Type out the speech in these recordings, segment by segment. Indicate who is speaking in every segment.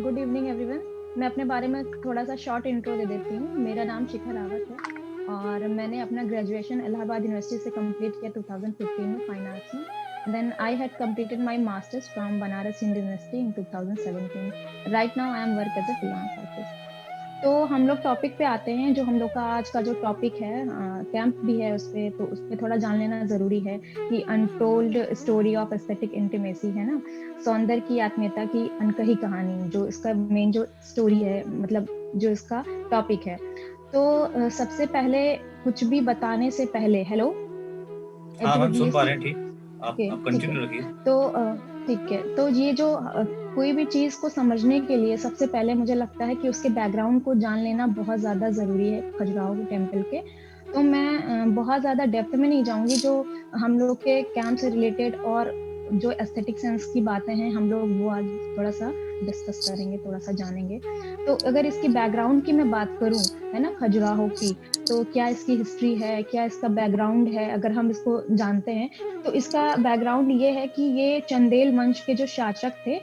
Speaker 1: Good evening everyone. मैं अपने बारे में थोड़ा सा शॉर्ट इंट्रो दे देती हूँ। मेरा नाम शिखा रावत है और मैंने अपना ग्रेजुएशन इलाहाबाद यूनिवर्सिटी से कंप्लीट किया 2015 में फाइन आर्ट्स में। Then I had completed my masters from Banaras Hindu university in 2017। Right now I am work as a freelance artist. तो हम लोग टॉपिक पे आते हैं। जो हम लोग का आज का जो टॉपिक है, कैंप भी है उस पे, तो उस पे थोड़ा जान लेना जरूरी है कि untold story of aesthetic intimacy है ना, सौंदर्य की आत्मीयता की अनकही कहानी, जो इसका मेन जो स्टोरी है, मतलब जो इसका टॉपिक है। तो सबसे पहले कुछ भी बताने से पहले, हेलो
Speaker 2: हाँ मैम,
Speaker 1: एवरीबडी
Speaker 2: सुन पा रहे
Speaker 1: लिसनिंग?
Speaker 2: हैं। ठीक।
Speaker 1: ओके,
Speaker 2: आप
Speaker 1: ठीक है।
Speaker 2: कंटिन्यू रखिए।
Speaker 1: तो ठीक है। तो ये जो कोई भी चीज को समझने के लिए सबसे पहले मुझे लगता है कि उसके बैकग्राउंड को जान लेना बहुत ज्यादा जरूरी है खजुराहो के टेम्पल के। तो मैं बहुत ज्यादा डेप्थ में नहीं जाऊंगी। जो हम लोग के कैंप से रिलेटेड और जो एस्थेटिक सेंस की बातें हैं, हम लोग वो आज थोड़ा सा डिस्कस करेंगे, थोड़ा सा जानेंगे। तो अगर इसकी बैकग्राउंड की मैं बात करूं, है ना, खजुराहो की, तो क्या इसकी हिस्ट्री है, क्या इसका बैकग्राउंड है, अगर हम इसको जानते हैं तो इसका बैकग्राउंड ये है कि ये चंदेल वंश के जो शासक थे,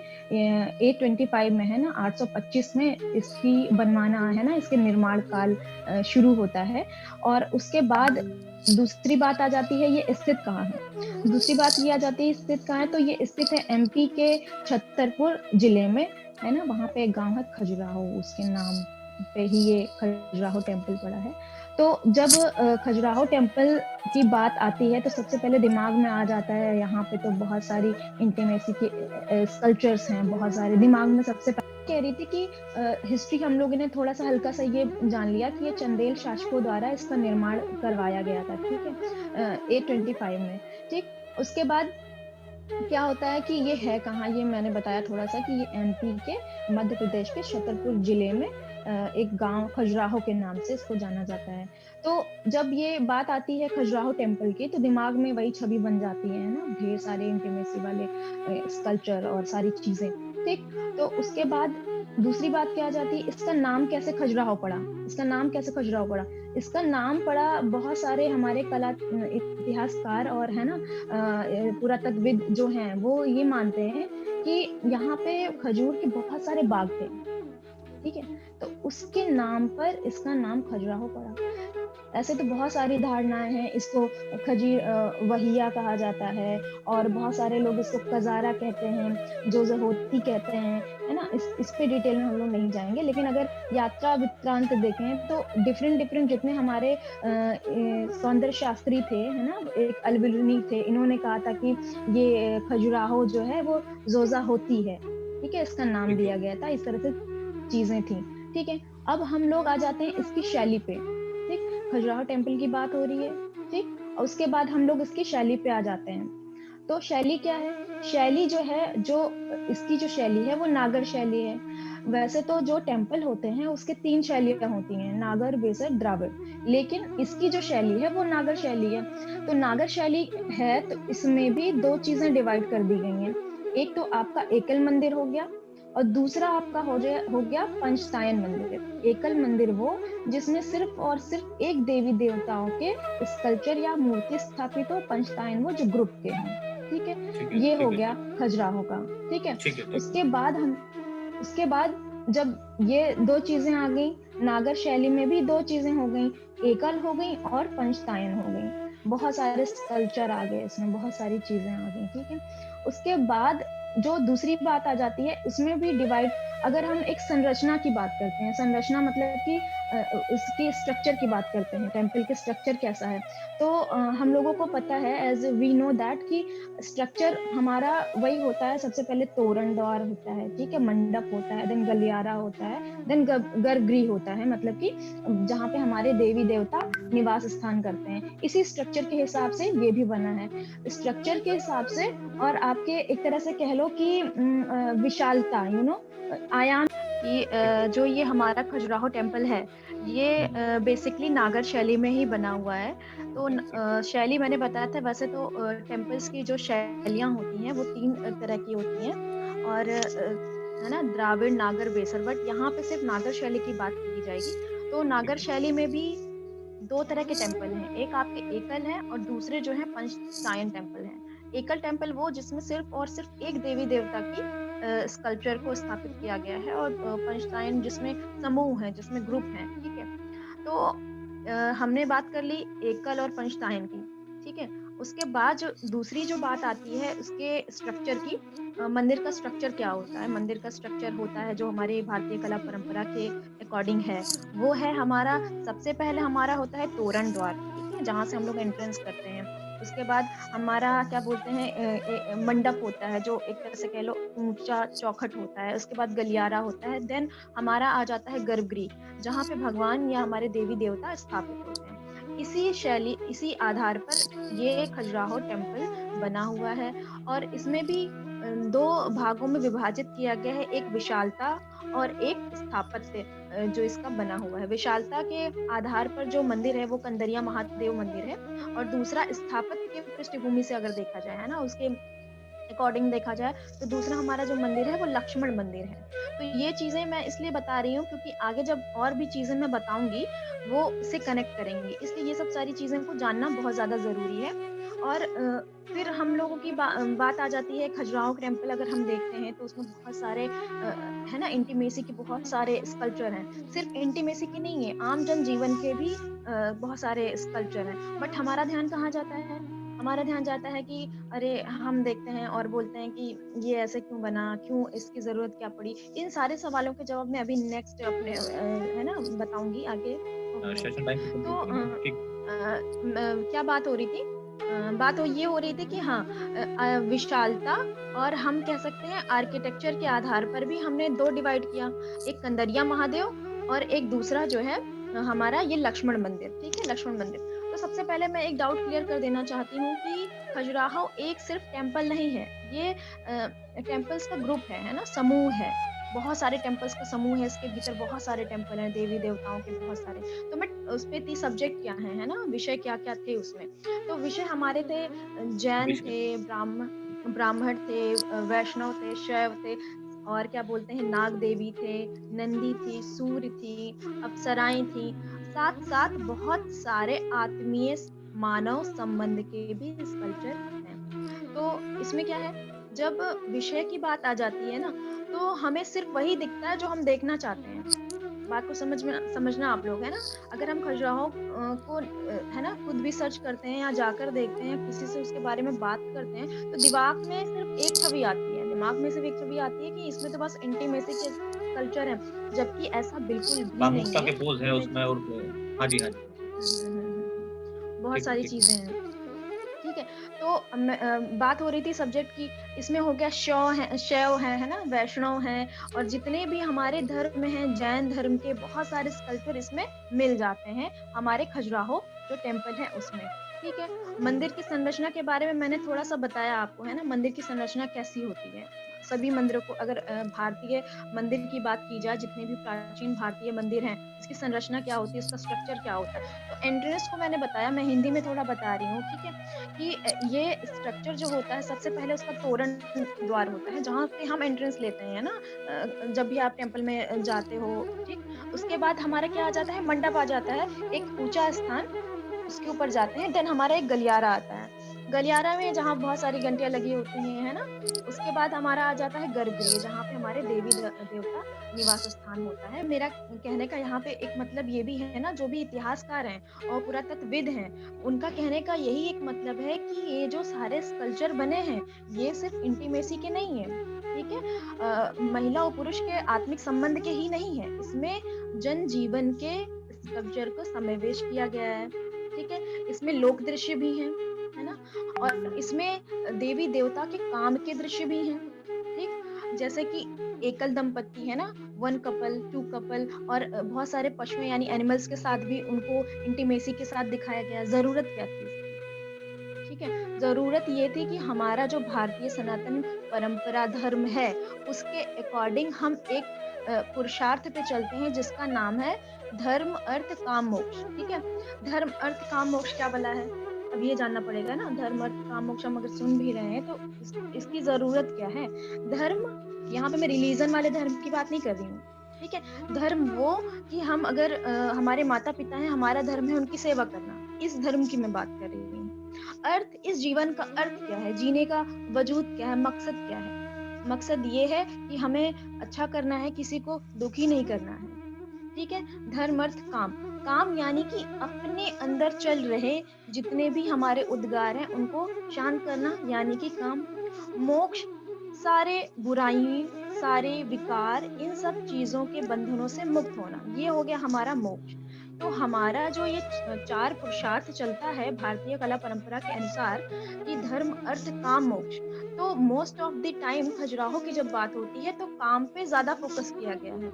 Speaker 1: 825 में, है ना, 825 में इसकी बनवाना, है ना, इसके निर्माण काल शुरू होता है। और उसके बाद दूसरी बात आ जाती है, ये स्थित कहाँ है। दूसरी बात ये आ जाती है स्थित कहाँ है, तो ये स्थित है एमपी के छतरपुर जिले में, है ना। वहां पे एक गांव है खजुराहो, उसके नाम पे ही ये खजुराहो टेम्पल पड़ा है। तो जब खजुराहो टेम्पल की बात आती है तो सबसे पहले दिमाग में आ जाता है, यहाँ पे तो बहुत सारी इंटीमेसी के स्कल्पचर्स हैं, बहुत सारे दिमाग में। सबसे पहले कह रही थी कि हिस्ट्री हम लोगों ने थोड़ा सा हल्का सा ये जान लिया कि ये चंदेल शासकों द्वारा इसका निर्माण करवाया गया था, ठीक है, 825 में। ठीक। उसके बाद क्या होता है कि ये है कहाँ, ये मैंने बताया थोड़ा सा कि ये एमपी के, मध्य प्रदेश के छतरपुर जिले में एक गांव खजुराहो के नाम से इसको जाना जाता है। तो जब ये बात आती है खजुराहो टेम्पल की, तो दिमाग में वही छवि बन जाती है ना, ढेर सारे इंटीमेसी वाले स्कल्पचर और सारी चीजें। ठीक। तो उसके बाद दूसरी बात क्या आ जाती है, इसका नाम कैसे खजुराहो पड़ा। इसका नाम कैसे खजुराहो पड़ा, इसका नाम पड़ा, बहुत सारे हमारे कला इतिहासकार और, है ना, पुरातत्वविद जो हैं वो ये मानते हैं कि यहाँ पे खजूर के बहुत सारे बाग थे, ठीक है। तो उसके नाम पर इसका नाम खजुराहो पड़ा। ऐसे तो बहुत सारी धारणाएं हैं। इसको वहिया कहा जाता है, और बहुत सारे लोग इसको कजारा कहते हैं, जो जहोती कहते हैं, है ना। इस पे डिटेल में हम लोग नहीं जाएंगे, लेकिन अगर यात्रा वृत्तांत देखें तो डिफरेंट डिफरेंट जितने हमारे सौंदर्य शास्त्री थे, है ना, एक अल्बिरुनी थे, इन्होंने कहा था कि ये खजुराहो जो है वो जोजा होती है, ठीक है, इसका नाम
Speaker 2: ठीक है।
Speaker 1: दिया गया था। इस तरह से चीजें थी, ठीक है। अब हम लोग आ जाते हैं इसकी शैली पे। ठीक। खजुराहो टेम्पल की बात हो रही है, ठीक, और उसके बाद हम लोग इसकी शैली पे आ जाते हैं। तो शैली क्या है, शैली जो है, जो इसकी जो शैली है वो नागर शैली है। वैसे तो जो टेम्पल होते हैं उसके 3 शैलियां होती हैं, नागर, बेसर, द्राविड़। लेकिन इसकी जो शैली है वो नागर शैली है। तो नागर शैली है तो इसमें भी 2 चीजें डिवाइड कर दी गई हैं। एक तो आपका एकल मंदिर हो गया, और दूसरा आपका हो गया पंचतायन मंदिर। एकल मंदिर वो जिसमें सिर्फ और सिर्फ एक देवी देवताओं के स्कल्पचर या मूर्ति स्थापित हो, पंचतायन वो जो ग्रुप के हैं, ठीक है।
Speaker 2: ठीक है।
Speaker 1: ये हो
Speaker 2: ठीक है।
Speaker 1: गया खजुराहो का, ठीक है।
Speaker 2: ठीक है। ठीक है।
Speaker 1: उसके बाद हम उसके बाद जब ये 2 चीजें आ गई, नागर शैली में भी 2 चीजें हो गई, एकल हो गई और पंचतायन हो गई। बहुत सारे स्कल्पचर आ गए इसमें, बहुत सारी चीजें आ गई, ठीक है। उसके बाद जो दूसरी बात आ जाती है उसमें भी डिवाइड, अगर हम एक संरचना की बात करते हैं, संरचना मतलब कि उसके स्ट्रक्चर की बात करते हैं, टेम्पल के स्ट्रक्चर कैसा है, तो हम लोगों को पता है, एज वी नो दैट, कि स्ट्रक्चर हमारा वही होता है। सबसे पहले तोरण द्वार होता है, ठीक है, मंडप होता है, देन गलियारा होता है, देन गर्भगृह होता है, मतलब कि जहाँ पे हमारे देवी देवता निवास स्थान करते हैं। इसी स्ट्रक्चर के हिसाब से ये भी बना है, स्ट्रक्चर के हिसाब से। और आपके एक तरह से कह लो कि विशालता, आयाम की,
Speaker 2: ठीक है।
Speaker 1: जो ये हमारा खजुराहो टेम्पल है, ये
Speaker 2: हम्म।
Speaker 1: बेसिकली नागर शैली में ही बना हुआ है। तो
Speaker 2: ठीक है।
Speaker 1: शैली मैंने बताया था, वैसे तो टेम्पल्स की जो शैलियां होती हैं वो 3 तरह की होती हैं, और है ना, द्राविड़, नागर, बेसर, बट यहाँ पे सिर्फ नागर शैली की बात की जाएगी। तो
Speaker 2: ठीक
Speaker 1: नागर
Speaker 2: है।
Speaker 1: शैली में भी 2 तरह के टेम्पल हैं, एक आपके एकल है और दूसरे जो है पंचतायन टेम्पल हैं। एकल टेम्पल वो जिसमें सिर्फ और सिर्फ एक देवी देवता की
Speaker 2: स्कल्पचर को स्थापित किया गया है, और पंचतायन जिसमें समूह है, जिसमें ग्रुप है, ठीक है। तो हमने बात कर ली एकल और पंचतायन की, ठीक है। उसके बाद जो दूसरी जो बात आती है उसके स्ट्रक्चर की, मंदिर का स्ट्रक्चर क्या होता है? मंदिर का स्ट्रक्चर होता है जो हमारे भारतीय कला परंपरा के अकॉर्डिंग है, वो है हमारा, सबसे पहले हमारा होता है तोरण द्वार, ठीक है, जहाँ से हम लोग एंट्रेंस करते हैं। उसके बाद हमारा क्या बोलते हैं, मंडप होता है जो एक तरह से कह लो ऊंचा चौखट होता है। उसके बाद गलियारा होता है, देन हमारा आ जाता है गर्भगृह, जहाँ पे भगवान या हमारे देवी देवता स्थापित होते हैं। इसी शैली, इसी आधार पर ये खजुराहो टेम्पल बना हुआ है, और इसमें भी दो भागों में विभाजित किया गया है, एक विशालता और एक स्थापत्य, जो इसका बना हुआ है। विशालता के आधार पर जो मंदिर है वो कंदरिया महादेव मंदिर है, और दूसरा स्थापत्य की पृष्ठभूमि से अगर देखा जाए, है ना, उसके अकॉर्डिंग देखा जाए, तो दूसरा हमारा जो मंदिर है वो लक्ष्मण मंदिर है। तो ये चीज़ें मैं इसलिए बता रही हूँ क्योंकि आगे जब और भी चीज़ें मैं बताऊँगी, वो इससे कनेक्ट करेंगी। इसलिए ये सब सारी चीज़ें को जानना बहुत ज़्यादा ज़रूरी है। और फिर हम लोगों की बात आ जाती है खजुराहो टेम्पल, अगर हम देखते हैं तो उसमें बहुत सारे है ना, इंटीमेसी के बहुत सारे स्कल्पचर हैं। सिर्फ़ इंटीमेसी के नहीं है, आम जन-जीवन के भी बहुत सारे स्कल्पचर हैं। बट हमारा ध्यान कहाँ जाता है? हमारा ध्यान जाता है कि अरे, हम देखते हैं और बोलते हैं कि ये ऐसे क्यों बना? क्यों इसकी ज़रूरत क्या पड़ी? इन सारे सवालों के जवाब मैं अभी नेक्स्ट अपने है ना, बताऊँगी आगे टॉपिक में।
Speaker 3: सेशन टाइम खत्म
Speaker 2: तो
Speaker 3: करते हैं कि
Speaker 2: क्या बात हो रही थी? बात तो ये हो रही थी कि हाँ, विशालता, और हम कह सकते हैं आर्किटेक्चर के आधार पर भी हमने 2 डिवाइड किया, एक कंदरिया महादेव और एक दूसरा जो है हमारा ये लक्ष्मण मंदिर, ठीक है? लक्ष्मण मंदिर। तो सबसे पहले मैं एक डाउट क्लियर कर देना चाहती हूँ कि खजुराहो एक सिर्फ टेम्पल नहीं है, ये टेम्पल्स का ग्रुप है ना? समूह है। बहुत सारे टेम्पल्स का समूह है, इसके भीतर बहुत सारे टेम्पल हैं, देवी-देवताओं के बहुत सारे। तो मैं उस पे थी, सब्जेक्ट क्या है ना? विषय क्या-क्या थे उसमें। तो विषय हमारे थे, जैन
Speaker 3: विषय।
Speaker 2: थे, ब्राह्मण थे, वैष्णव थे, शैव थे, और क्या बोलते हैं, नाग देवी थे, नंदी थी, सूर्य थी, अप्सराएँ थीं। साथ-साथ बहुत सारे आत्मीय मानव संबंध के भी स्कल्पचर हैं। तो इसमें क्या है, जब विषय की बात आ जाती है ना, तो हमें सिर्फ़ वही दिखता है जो हम देखना चाहते हैं। बात को समझना आप लोग, है ना? अगर हम खजुराहो को है ना, खुद भी सर्च करते हैं या जाकर देखते हैं, किसी से उसके बारे में बात करते हैं, तो दिमाग में सिर्फ़ एक छवि आती है। दिमाग में सिर्फ़ एक छवि आती है कि इसमें तो बस इंटीमेसी के कल्चर हैं, जबकि ऐसा बिल्कुल भी
Speaker 3: कामुकता
Speaker 2: नहीं है।
Speaker 3: के पोज़ है
Speaker 2: इसमें
Speaker 3: उसमें और हाँ जी, हाँ जी।
Speaker 2: बहुत
Speaker 3: ठीक है,
Speaker 2: सारी
Speaker 3: ठीक है।
Speaker 2: चीज़ें हैं। ठीक है? तो बात हो रही थी सब्जेक्ट की, इसमें हो गया शैव है ना? वैष्णव हैं, और जितने भी हमारे धर्म हैं, जैन धर्म के बहुत सारे स्कल्पचर इसमें मिल जाते हैं, हमारे खजुराहो जो टेम्पल है उसमें, ठीक है? मंदिर की संरचना के बारे में मैंने थोड़ा-सा बताया आपको, है ना? मंदिर की संरचना कैसी होती है। सभी मंदिरों को अगर भारतीय मंदिर की बात की जाए, जितने भी प्राचीन भारतीय मंदिर हैं, इसकी संरचना क्या होती है, इसका स्ट्रक्चर क्या होता है? तो एंट्रेंस को मैंने बताया, मैं हिंदी में थोड़ा बता रही हूँ, ठीक है? कि ये स्ट्रक्चर जो होता है, सबसे पहले उसका तोरण द्वार होता है, जहाँ से हम एंट्रेंस लेते हैं ना, जब भी आप टेम्पल में जाते हो, ठीक? उसके बाद हमारा क्या आ जाता है, मंडप आ जाता है, एक ऊँचा स्थान, उसके ऊपर जाते हैं, देन हमारा एक गलियारा आता है। गलियारा में जहाँ बहुत सारी घंटियाँ लगी होती हैं, है ना? उसके बाद हमारा आ जाता है गर्भगृह, जहाँ पे हमारे देवी-देवता निवास स्थान होता है। मेरा कहने का यहाँ पे एक मतलब ये भी है ना, जो भी इतिहासकार हैं और पुरातत्वविद हैं, उनका कहने का यही एक मतलब है कि ये जो सारे स्कल्पचर बने हैं, ये सिर्फ़ इंटीमेसी के नहीं हैं, ठीक है? महिला और पुरुष के आत्मिक संबंध के ही नहीं हैं, इसमें जनजीवन के स्कल्पचर को समावेश किया गया है, ठीक है? इसमें लोक दृश्य भी हैं, है ना? और इसमें देवी-देवता के काम के दृश्य भी हैं, ठीक? जैसे कि एकल दंपति है ना, 1 कपल, 2 कपल, और बहुत सारे पशुओं यानी एनिमल्स के साथ भी उनको इंटीमेसी के साथ दिखाया गया। ज़रूरत क्या थी इसकी? ठीक है? ज़रूरत ये थी कि हमारा जो भारतीय सनातन परंपरा धर्म है, उसके अकॉर्डिंग हम एक पुरुषार्थ पे चलते हैं जिसका नाम है धर्म, अर्थ, काम, मोक्ष, ठीक है? धर्म, अर्थ, काम, मोक्ष क्या भला है? अब ये जानना पड़ेगा ना, धर्म, अर्थ, काम, मोक्ष हम अगर सुन भी रहे हैं तो इसकी ज़रूरत क्या है? धर्म, यहाँ पे मैं रिलीजन वाले धर्म की बात नहीं कर रही हूँ, ठीक है? धर्म वो कि हम अगर हमारे माता-पिता हैं, हमारा धर्म है उनकी सेवा करना, इस धर्म की मैं बात कर रही हूँ। अर्थ, इस जीवन का अर्थ क्या है? जीने का वजूद क्या है? मकसद क्या है? मकसद ये है कि हमें अच्छा करना है, किसी को दुखी नहीं करना है। ठीक है? धर्म अर्थ काम। काम यानी कि अपने अंदर चल रहे जितने भी हमारे उद्गार हैं, उनको शांत करना यानी कि काम। मोक्ष, सारे बुराई, सारे विकार, इन सब चीज़ों के बंधनों से मुक्त होना, ये हो गया हमारा मोक्ष। तो हमारा जो ये 4 पुरुषार्थ चलता है भारतीय कला परंपरा के अनुसार कि धर्म, अर्थ, काम, मोक्ष। तो most of the time Khajuraho की जब बात होती है तो काम पे ज़्यादा फ़ोकस किया गया है।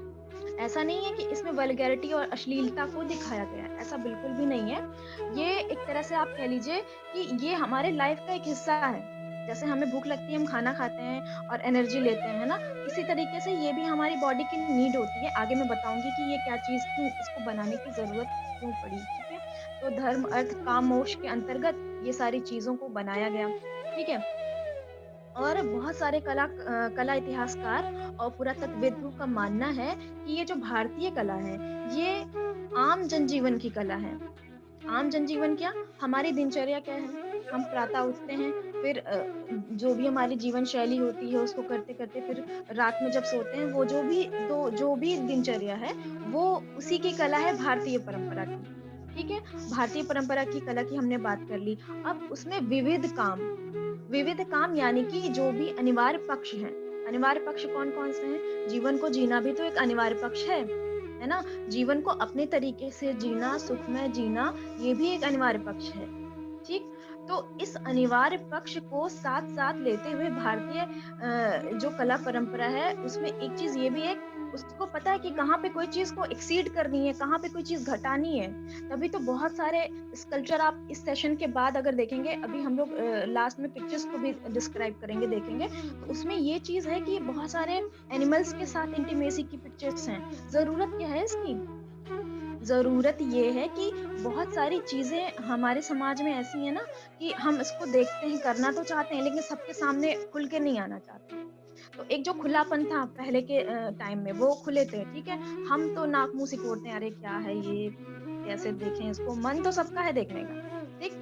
Speaker 2: ऐसा नहीं है कि इसमें वल्गैरिटी और अश्लीलता को दिखाया गया है, ऐसा बिल्कुल भी नहीं है। ये एक तरह से आप कह लीजिए कि ये हमारे लाइफ का एक हिस्सा है। जैसे हमें भूख लगती है, हम खाना खाते हैं और एनर्जी लेते हैं, है ना? इसी तरीके से ये भी हमारी बॉडी की नीड होती है। आगे मैं बताऊँगी कि ये क्या चीज़ क्यों इसको बनाने की ज़रूरत क्यों पड़ी, ठीक है? तो धर्म, अर्थ, काम, मोक्ष के अंतर्गत ये सारी चीज़ों को बनाया गया, ठीक है? और बहुत सारे कला इतिहासकार और पुरातत्वविदों का मानना है कि ये जो भारतीय कला है, ये आम जनजीवन की कला है। आम जनजीवन क्या? हमारी दिनचर्या क्या है? हम प्रातः उठते हैं, फिर जो भी हमारी जीवन शैली होती है उसको करते-करते फिर रात में जब सोते हैं, वो जो भी दिनचर्या है, वो उसी की कला है भारतीय परंपरा की। ठीक है? भारतीय परंपरा की कला की हमने बात कर ली। अब उसमें विविध काम यानी कि जो भी अनिवार्य पक्ष हैं। अनिवार्य पक्ष कौन-कौन से हैं? जीवन को जीना भी तो एक अनिवार्य पक्ष है ना? जीवन को अपने तरीके से जीना, सुखमय जीना, ये भी एक अनिवार्य पक्ष है। ठीक? तो इस अनिवार्य पक्ष को साथ-साथ लेते हुए भारतीय जो कला परंपरा है, उसमें एक चीज़ ये भी है, उसको पता है कि कहाँ पे कोई चीज़ को एक्सीड करनी है, कहाँ पे कोई चीज़ घटानी है। तभी तो बहुत सारे स्कल्पचर आप इस सेशन के बाद अगर देखेंगे, अभी हम लोग लास्ट में पिक्चर्स को भी डिस्क्राइब करेंगे, देखेंगे, तो उसमें ये चीज़ है कि बहुत सारे एनिमल्स के साथ इंटीमेसी की पिक्चर्स हैं। ज़रूरत क्या है इसकी? ज़रूरत ये है कि बहुत सारी चीज़ें हमारे समाज में ऐसी हैं ना कि हम इसको देखते हैं, करना तो चाहते हैं, लेकिन सबके सामने खुल के नहीं आना चाहते हैं। तो एक जो खुलापन था पहले के टाइम में, वो खुले थे, ठीक है? हम तो नाक मुँह सिकोड़ते हैं, अरे क्या है ये? कैसे देखें इसको? मन तो सबका है देखने का, ठीक?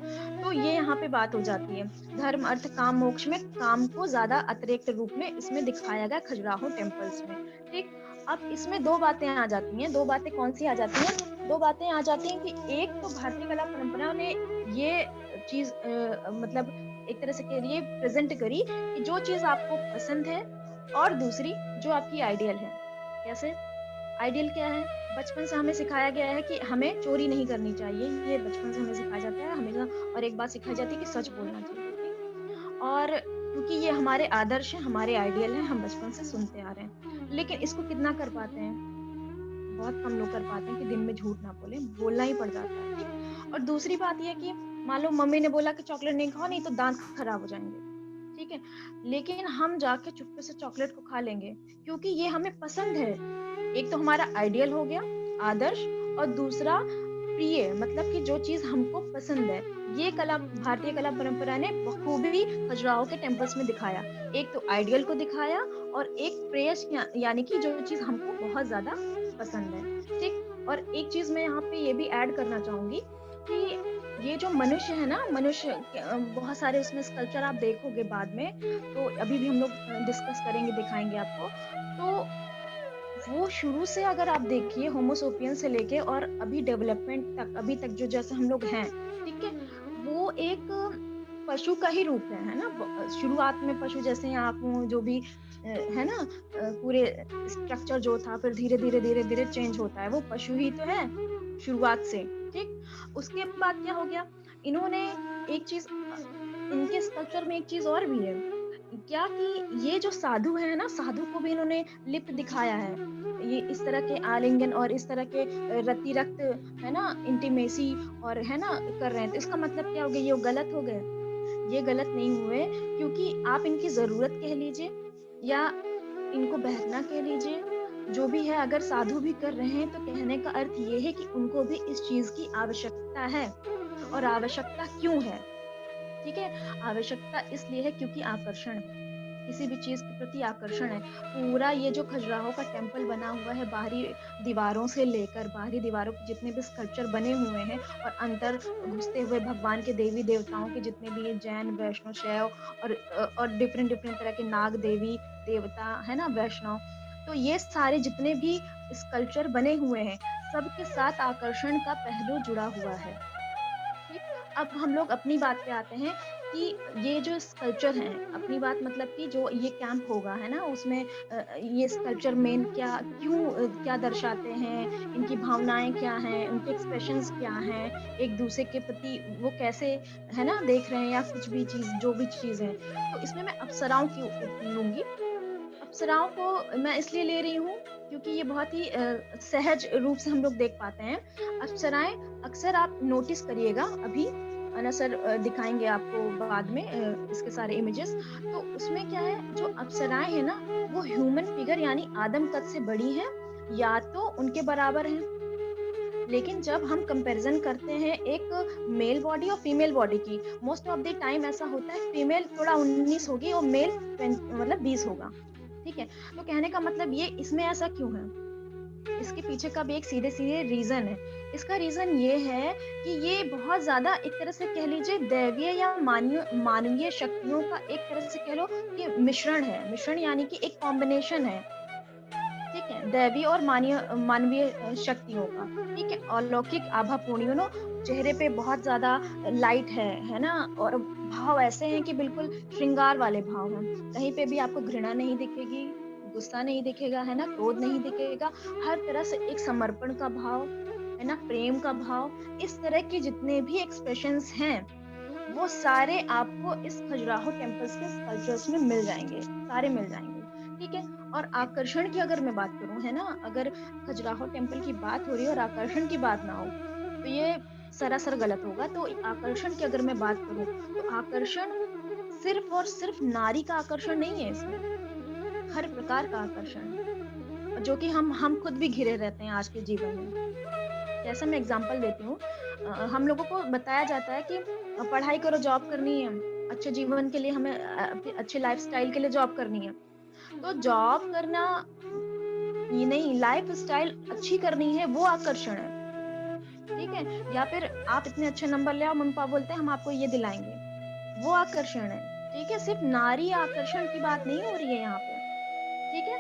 Speaker 2: तो ये यहाँ पे बात हो जाती है। धर्म, अर्थ, काम, मोक्ष में काम को ज़्यादा अतिरिक्त रूप में इसमें दिखाया गया खजुराहो टेम्पल्स में, ठीक? अब इसमें 2 बातें आ जाती हैं, 2 बातें कौन-सी आ जाती हैं? 2 बातें आ जाती हैं कि एक तो भारतीय कला परंपरा ने ये चीज़ मतलब एक तरह से कहिए प्रेज़ेंट करी कि जो चीज़ आपको पसंद है और दूसरी जो आपकी आइडियल है। कैसे? आइडियल क्या है? बचपन से हमें सिखाया गया है कि हमें चोरी नहीं करनी चाहिए, ये बचपन से हमें सिखाया जाता है हमेशा। और एक बात सिखाई जाती है कि सच बोलना चाहिए, ठीक? और क्योंकि ये हमारे आदर्श हैं, हमारे आइडियल हैं, हम बचपन से सुनते आ रहे हैं। लेकिन इसको कितना कर पाते हैं? बहुत कम लोग कर पाते हैं कि दिन में झूठ ना बोलें, बोलना ही पड़ जाता है, ठीक? और दूसरी बात ये है कि मान लो मम्मी ने बोला कि चॉकलेट नहीं खाओ, नहीं तो दाँत खराब हो जाएँगे, ठीक है? लेकिन हम जाके चुपके से चॉकलेट को खा लेंगे, क्योंकि ये हमें पसंद है। एक तो हमारा आइडियल हो गया, आदर्श, और दूसरा प्रिय, मतलब कि जो चीज़ हमको पसंद है। ये कला भारतीय कला परंपरा ने बखूबी खजुराहो के टेम्पल्स में दिखाया। एक तो आइडियल को दिखाया और एक प्रेयस यानी कि जो चीज़ हमको बहुत ज़्यादा पसंद है, ठीक? और एक चीज़ मैं यहाँ पे ये भी ऐड करना चाहूँगी कि ये जो मनुष्य है ना, मनुष्य बहुत सारे उसमें स्कल्पचर आप देखोगे बाद में, तो अभी भी हम लोग डिस्कस करेंगे, दिखाएँगे आपको। तो वो शुरू से अगर आप देखिए होमो सेपियंस से लेके और अभी डेवलपमेंट तक, अभी तक जो जैसे हम लोग हैं, ठीक है? वो एक पशु का ही रूप है ना? शुरुआत में पशु जैसे आँख मुँह जो भी है ना? पूरे स्ट्रक्चर जो था फिर धीरे-धीरे, धीरे-धीरे चेंज होता है, वो पशु ही तो है शुरुआत से, ठीक? उसके बाद क्या हो गया? इन्होंने एक चीज़ इनके स्कल्पचर में एक चीज़ और भी है, क्या कि ये जो साधु हैं ना, साधु को भी इन्होंने लिप्त दिखाया है। ये इस तरह के आलिंगन और इस तरह के रति-रक्त, है ना, इंटीमेसी और है ना, कर रहे हैं। तो इसका मतलब क्या हो गया? ये गलत हो गए? ये गलत नहीं हुए, क्योंकि आप इनकी ज़रूरत कह लीजिए या इनको बहकना कह लीजिए, जो भी है, अगर साधु भी कर रहे हैं तो कहने का अर्थ ये है कि उनको भी इस चीज़ की आवश्यकता है। और आवश्यकता क्यों है? ठीक है? आवश्यकता इसलिए है क्योंकि आकर्षण है। किसी भी चीज़ के प्रति आकर्षण है। पूरा ये जो खजुराहो का टेम्पल बना हुआ है, बाहरी दीवारों से लेकर बाहरी दीवारों के जितने भी स्कल्पचर बने हुए हैं और अंदर घुसते हुए भगवान के देवी-देवताओं के जितने भी ये जैन, वैष्णव, शैव और डिफरेंट डिफरेंट तरह के नाग देवी, देवता, है ना, वैष्णव। तो ये सारे जितने भी स्कल्पचर बने हुए हैं, सबके साथ आकर्षण का पहलू जुड़ा हुआ है। ठीक, अब हम लोग अपनी बात पे आते हैं कि ये जो स्कल्पचर हैं, अपनी बात मतलब कि जो ये कैंप होगा, है ना? उसमें ये स्कल्पचर मेन क्या दर्शाते हैं, इनकी भावनाएँ क्या हैं, उनके एक्सप्रेशंस क्या हैं, एक दूसरे के प्रति वो कैसे, है ना, देख रहे हैं या कुछ भी चीज़, जो भी चीज़ है। तो इसमें मैं अप्सराओं की लूँगी। अप्सराओं को मैं इसलिए ले रही हूँ क्योंकि ये बहुत ही सहज रूप से हम लोग देख पाते हैं। अप्सराएँ अक्सर आप नोटिस करिएगा अभी, ना सर दिखाएँगे आपको बाद में इसके सारे इमेजेस। तो उसमें क्या है, जो अप्सराएँ हैं ना, वो ह्यूमन फिगर यानी आदम कद से बड़ी हैं या तो उनके बराबर हैं। लेकिन जब हम कंपैरिज़न करते हैं एक मेल बॉडी और फीमेल बॉडी की, मोस्ट ऑफ द टाइम ऐसा होता है फीमेल थोड़ा 19 होगी और मेल 20 होगा। ठीक है? तो कहने का मतलब ये इसमें ऐसा क्यों है? इसके पीछे का भी एक सीधे-सीधे रीज़न है। इसका रीज़न ये है कि ये बहुत ज़्यादा एक तरह से कह लीजिए दैवीय या मानवीय शक्तियों का एक तरह से कह लो कि मिश्रण है। मिश्रण यानी कि एक कॉम्बिनेशन है। ठीक है? दैवीय और मानवीय शक्तियों का, ठीक है? अलौकिक आभा पूर्ण चेहरे पे बहुत ज़्यादा लाइट है ना? और भाव ऐसे हैं कि बिल्कुल श्रृंगार वाले भाव हैं। कहीं पे भी आपको घृणा नहीं दिखेगी, गुस्सा नहीं दिखेगा, है ना? क्रोध नहीं दिखेगा, हर तरह से एक समर्पण का भाव, है ना? प्रेम का भाव, इस तरह के जितने भी एक्सप्रेशंस हैं, वो सारे आपको इस खजुराहो टेम्पल्स के स्कल्पचर्स में मिल जाएँगे, सारे मिल जाएँगे, ठीक है? और आकर्षण की अगर मैं बात करूँ, है ना? अगर खजुराहो टेम्पल की बात हो रही है और आकर्षण की बात ना हो, तो ये सरासर गलत होगा। तो आकर्षण की अगर मैं बात करूँ, तो आकर्षण सिर्फ़ और सिर्फ़ नारी का आकर्षण नहीं है इसमें, हर प्रकार का आकर्षण है, जो कि हम खुद भी घिरे रहते हैं आज के जीवन में। जैसे मैं एग्ज़ाम्पल देती हूँ, हम लोगों को बताया जाता है कि पढ़ाई करो, जॉब करनी है, अच्छे जीवन के लिए हमें अपने अच्छे लाइफ़स्टाइल के लिए जॉब करनी है। तो जॉब करना ये नहीं, लाइफ़स्टाइल अच्छी करनी है, वो आकर्षण है, ठीक है? या फिर आप इतने अच्छे नंबर ले आओ, मम्मी-पापा बोलते हैं हम आपको ये दिलाएँगे, वो आकर्षण है, ठीक है? सिर्फ़ नारी आकर्षण की बात नहीं हो रही है यहाँ पे, ठीक है?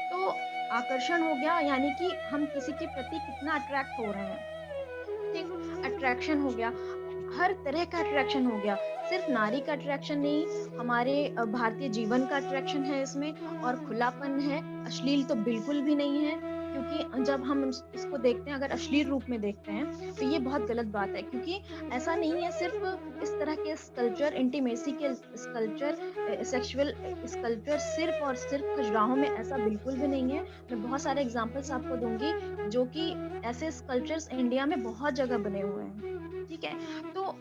Speaker 2: तो आकर्षण हो गया यानी कि हम किसी के प्रति कितना अट्रैक्ट हो रहे हैं। ठीक, अट्रैक्शन हो गया, हर तरह का अट्रैक्शन हो गया, सिर्फ नारी का अट्रैक्शन नहीं, हमारे भारतीय जीवन का अट्रैक्शन है इसमें और खुलापन है, अश्लील तो बिल्कुल भी नहीं है क्योंकि जब हम इसको देखते हैं, अगर अश्लील रूप में देखते हैं, तो ये बहुत गलत बात है क्योंकि ऐसा नहीं है सिर्फ इस तरह के स्कल्पचर, इंटीमेसी के स्कल्पचर, सेक्सुअल स्कल्पचर सिर्फ और सिर्फ खजुराहो में ऐसा बिल्कुल भी नहीं है। मैं बहुत सारे एग्ज़ाम्पल्स आपको दूँगी, जो कि ऐसे स्कल्पचर्स इंडिया में बहुत जगह बने हुए हैं, ठीक है? तो